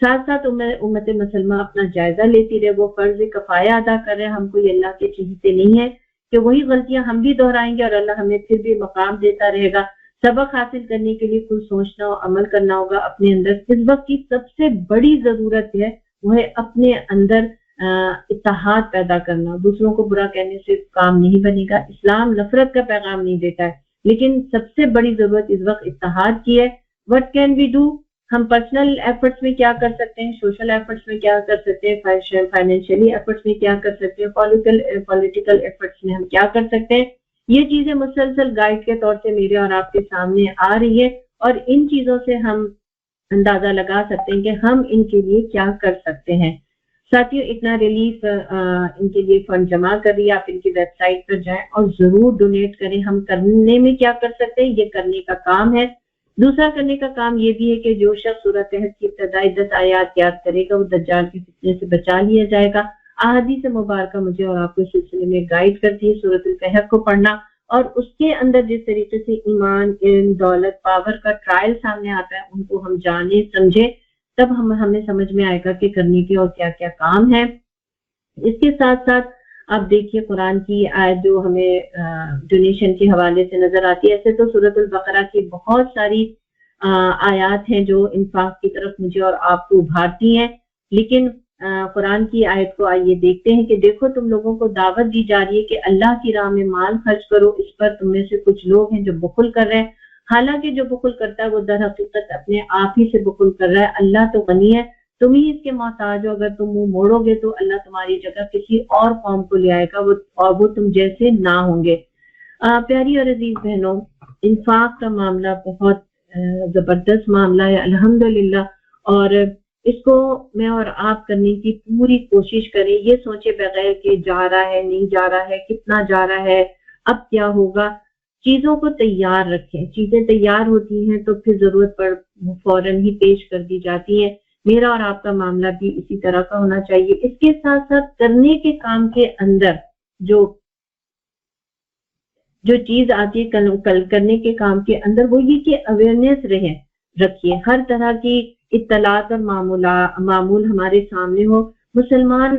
ساتھ ساتھ امت مسلمہ اپنا جائزہ لیتی رہے، وہ فرض کفایہ ادا کر رہے ہیں، ہم کوئی اللہ کے چہیتے نہیں ہے کہ وہی غلطیاں ہم بھی دہرائیں گے اور اللہ ہمیں پھر بھی مقام دیتا رہے گا۔ سبق حاصل کرنے کے لیے کچھ سوچنا اور عمل کرنا ہوگا اپنے اندر۔ اس وقت کی سب سے بڑی ضرورت ہے وہ ہے اپنے اندر اتحاد پیدا کرنا۔ دوسروں کو برا کہنے سے کام نہیں بنے گا، اسلام نفرت کا پیغام نہیں دیتا ہے، لیکن سب سے بڑی ضرورت اس وقت اتحاد کی ہے۔ What can we do? ہم پرسنل ایفرٹس میں کیا کر سکتے ہیں، سوشل ایفرٹس میں کیا کر سکتے ہیں، فائنینشلی ایفرٹس میں کیا کر سکتے ہیں، پولیٹیکل ایفرٹس میں ہم کیا کر سکتے ہیں۔ یہ چیزیں مسلسل گائیڈ کے طور سے میرے اور آپ کے سامنے آ رہی ہے، اور ان چیزوں سے ہم اندازہ لگا سکتے ہیں کہ ہم ان کے لیے کیا کر سکتے ہیں۔ ساتھیوں، اتنا ریلیف ان کے لیے فنڈ جمع کر رہی ہے، آپ ان کی ویب سائٹ پر جائیں اور ضرور ڈونیٹ کریں۔ ہم کرنے میں کیا کر سکتے ہیں، یہ کرنے کا کام ہے۔ دوسرا کرنے کا کام یہ بھی ہے کہ جو شخص سورۃ کہف کی ابتدائی 10 آیات یاد کرے گا وہ دجال کے فتنے سے بچا لیا جائے گا۔ احادیث مبارکہ مجھے اور آپ کو اس سلسلے میں گائیڈ کرتی ہے سورۃ الکہف کو پڑھنا، اور اس کے اندر جس طریقے سے ایمان، علم، دولت، پاور کا ٹرائل سامنے آتا ہے، ان کو ہم جانیں سمجھیں، تب ہمیں سمجھ میں آئے گا کہ کرنے کے اور کیا کیا کام ہے۔ اس کے ساتھ ساتھ آپ دیکھیے قرآن کی آیت جو ہمیں ڈونیشن کے حوالے سے نظر آتی ہے۔ ایسے تو سورۃ البقرہ کی بہت ساری آیات ہیں جو انفاق کی طرف مجھے اور آپ کو ابھارتی ہیں، لیکن قرآن کی آیت کو آئیے دیکھتے ہیں کہ دیکھو تم لوگوں کو دعوت دی جا رہی ہے کہ اللہ کی راہ میں مال خرچ کرو، اس پر تم میں سے کچھ لوگ ہیں جو بخل کر رہے ہیں۔ حالانکہ جو بخل کرتا ہے وہ در حقیقت اپنے آپ ہی سے بخل کر رہا ہے، اللہ تو غنی ہے، تم ہی اس کے محتاج ہو۔ اگر تم منہ موڑو گے تو اللہ تمہاری جگہ کسی اور قوم کو لے آئے گا اور وہ تم جیسے نہ ہوں گے۔ پیاری اور عزیز بہنوں، انفاق کا معاملہ بہت زبردست معاملہ ہے الحمدللہ، اور اس کو میں اور آپ کرنے کی پوری کوشش کریں۔ یہ سوچے بغیر کہ جا رہا ہے نہیں جا رہا ہے، کتنا جا رہا ہے، اب کیا ہوگا، چیزوں کو تیار رکھیں۔ چیزیں تیار ہوتی ہیں تو پھر ضرورت پر فوراً ہی پیش کر دی جاتی ہیں۔ میرا اور آپ کا معاملہ بھی اسی طرح کا ہونا چاہیے۔ اس کے ساتھ ساتھ کرنے کے کام کے اندر جو چیز آتی ہے کرنے کے کام کے اندر، وہ یہ کہ اویئرنیس رکھیے، ہر طرح کی اطلاعات اور معمول ہمارے سامنے ہو۔ مسلمان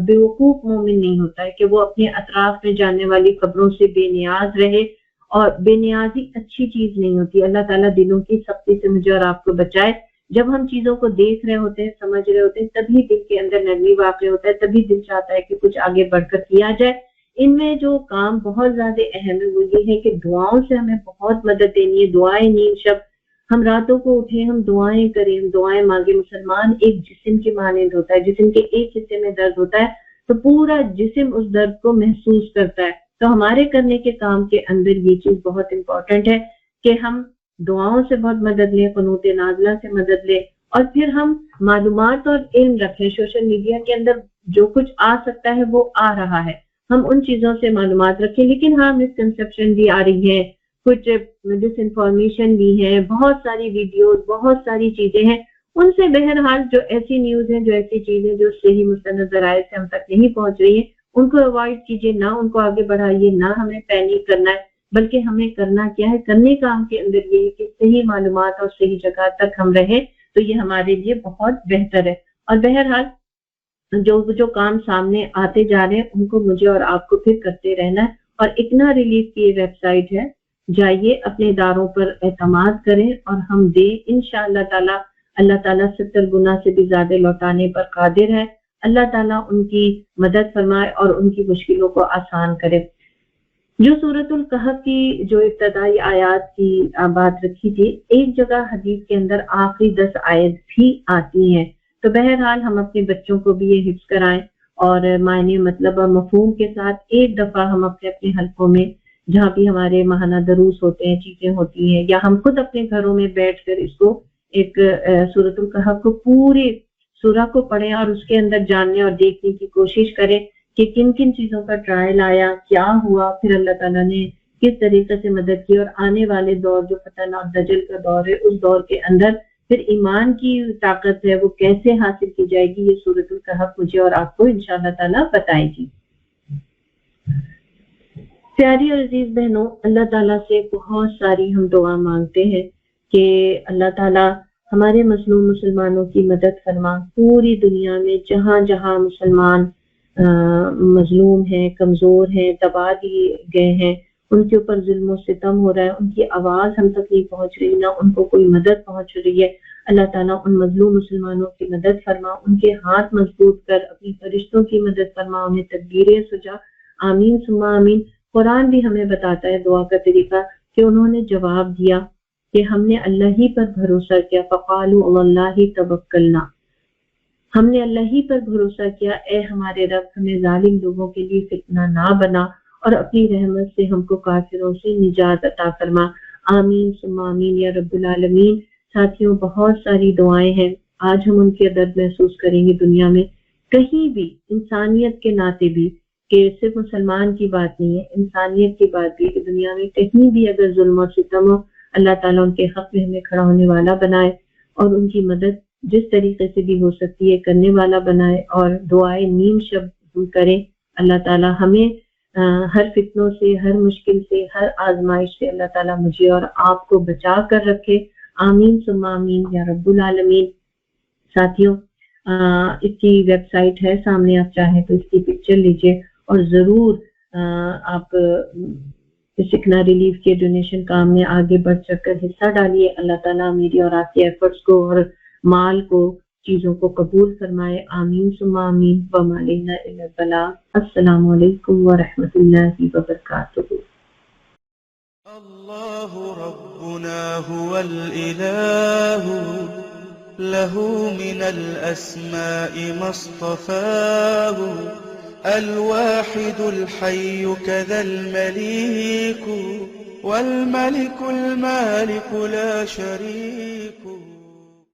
بیوقوف مومن نہیں ہوتا ہے کہ وہ اپنے اطراف میں جاننے والی خبروں سے بے نیاز رہے، اور بے نیازی اچھی چیز نہیں ہوتی۔ اللہ تعالیٰ دلوں کی سختی سے مجھے اور آپ کو بچائے۔ جب ہم چیزوں کو دیکھ رہے ہوتے ہیں، سمجھ رہے ہوتے ہیں، تبھی دل کے اندر نرمی واقع ہوتا ہے، تبھی دل چاہتا ہے کہ کچھ آگے بڑھ کر کیا جائے۔ ان میں جو کام بہت زیادہ اہم ہے وہ یہ ہے کہ دعاؤں سے ہمیں بہت مدد دینی ہے۔ دعائیں نیند شب، ہم راتوں کو اٹھیں، ہم دعائیں کریں، ہم دعائیں مانگیں۔ مسلمان ایک جسم کے مانند ہوتا ہے، جسم کے ایک حصے میں درد ہوتا ہے تو پورا جسم اس درد کو محسوس کرتا ہے۔ تو ہمارے کرنے کے کام کے اندر یہ چیز بہت امپورٹنٹ ہے کہ ہم دعاؤں سے بہت مدد لیں، قنوت نازلہ سے مدد لیں، اور پھر ہم معلومات اور علم رکھیں. سوشل میڈیا کے اندر جو کچھ آ سکتا ہے وہ آ رہا ہے, ہم ان چیزوں سے معلومات رکھیں. لیکن ہاں مسکنسیپشن بھی آ رہی ہے, کچھ ڈس انفارمیشن بھی ہے, بہت ساری ویڈیوز, بہت ساری چیزیں ہیں. ان سے بہرحال جو ایسی نیوز ہیں, جو ایسی چیزیں جو صحیح مستند ذرائع سے ہم تک نہیں پہنچ رہی ہیں, ان کو اوائڈ کیجیے, نہ ان کو آگے بڑھائیے, نہ ہمیں پینک کرنا ہے. بلکہ ہمیں کرنا کیا ہے, کرنے کا ہم کے اندر یہ ہے کہ صحیح معلومات اور صحیح جگہ تک ہم رہیں, تو یہ ہمارے لیے بہت بہتر ہے. اور بہرحال جو کام سامنے آتے جا رہے ہیں ان کو مجھے اور آپ کو پھر کرتے رہنا ہے. اور اکنا ریلیف کی یہ ویب سائٹ ہے, جائیے اپنے اداروں پر اعتماد کریں اور ہم دیں. انشاءاللہ تعالی اللہ تعالیٰ 70 گنا سے بھی زیادہ لوٹانے پر قادر ہے. اللہ تعالیٰ ان کی مدد فرمائے اور ان کی مشکلوں کو آسان کرے. جو سورۃ الکہف کی جو ابتدائی آیات کی بات رکھی تھی, ایک جگہ حدیث کے اندر آخری 10 آیت بھی آتی ہیں. تو بہرحال ہم اپنے بچوں کو بھی یہ حفظ کرائیں اور معنی مطلب اور مفہوم کے ساتھ ایک دفعہ ہم اپنے حلقوں میں جہاں بھی ہمارے ماہانہ دروس ہوتے ہیں, چیزیں ہوتی ہیں, یا ہم خود اپنے گھروں میں بیٹھ کر اس کو ایک سورۃ الکہف کو پورے سورہ کو پڑھیں اور اس کے اندر جاننے اور دیکھنے کی کوشش کریں کہ کن کن چیزوں کا ٹرائل آیا, کیا ہوا, پھر اللہ تعالیٰ نے کس طریقے سے مدد کی, اور آنے والے دور جو فتنہ اور دجل کا دور ہے, اس دور کے اندر پھر ایمان کی طاقت ہے وہ کیسے حاصل کی جائے گی. یہ سورۃ الکہف مجھے اور آپ کو انشاءاللہ تعالیٰ بتائے گی. پیاری اور عزیز بہنوں, اللہ تعالیٰ سے بہت ساری ہم دعا مانگتے ہیں کہ اللہ تعالیٰ ہمارے مظلوم مسلمانوں کی مدد فرما. پوری دنیا میں جہاں جہاں مسلمان مظلوم ہیں, کمزور ہیں, دبا دیے گئے ہیں, ان کے اوپر ظلم و ستم ہو رہا ہے, ان کی آواز ہم تک نہیں پہنچ رہی, نہ ان کو کوئی مدد پہنچ رہی ہے. اللہ تعالیٰ ان مظلوم مسلمانوں کی مدد فرما, ان کے ہاتھ مضبوط کر اپنی فرشتوں کی مدد فرما, انہیں تدبیریں سجا. آمین ثم آمین. قرآن بھی ہمیں بتاتا ہے دعا کا طریقہ کہ انہوں نے جواب دیا کہ ہم نے اللہ ہی پر بھروسہ کیا. فقالوا علی اللہ توکلنا, ہم نے اللہ ہی پر بھروسہ کیا, اے ہمارے رب ہمیں ظالم لوگوں کے لیے فتنہ نہ بنا اور اپنی رحمت سے ہم کو کافروں سے نجات عطا فرما. آمین ثم آمین یا رب العالمین. ساتھیوں, بہت ساری دعائیں ہیں, آج ہم ان کے درد محسوس کریں گے دنیا میں. کہیں بھی انسانیت کے ناطے بھی, کہ صرف مسلمان کی بات نہیں ہے, انسانیت کی بات بھی, کہ دنیا میں کہیں بھی اگر ظلم اور ستم ہو, اللہ تعالیٰ ان کے حق میں ہمیں کھڑا ہونے والا بنائے اور ان کی مدد جس طریقے سے بھی ہو سکتی ہے کرنے والا بنائے, اور دعائیں نیم شب ہم کریں. اللہ تعالیٰ ہمیں ہر فتنوں سے, ہر مشکل سے, ہر آزمائش سے اللہ تعالیٰ مجھے اور آپ کو بچا کر رکھے. آمین ثم آمین یا رب العالمین. ساتھیوں, اس کی ویب سائٹ ہے سامنے, آپ چاہیں تو اس کی پکچر لیجئے اور ضرور آپ سکنا ریلیف کے ڈونیشن کام میں آگے بڑھ چڑھ کر حصہ ڈالیے. اللہ تعالیٰ میری اور آپ کے ایفرٹس کو اور مال کو, چیزوں کو قبول فرمائے. آمین ثم آمین. وما علینا الا البلاغ. السلام علیکم ورحمۃ اللہ وبرکاتہ. اللہ ربنا هو الإله له من الأسماء ما اصطفاه الواحد الحي كذا المليك والملك المالك لا شريك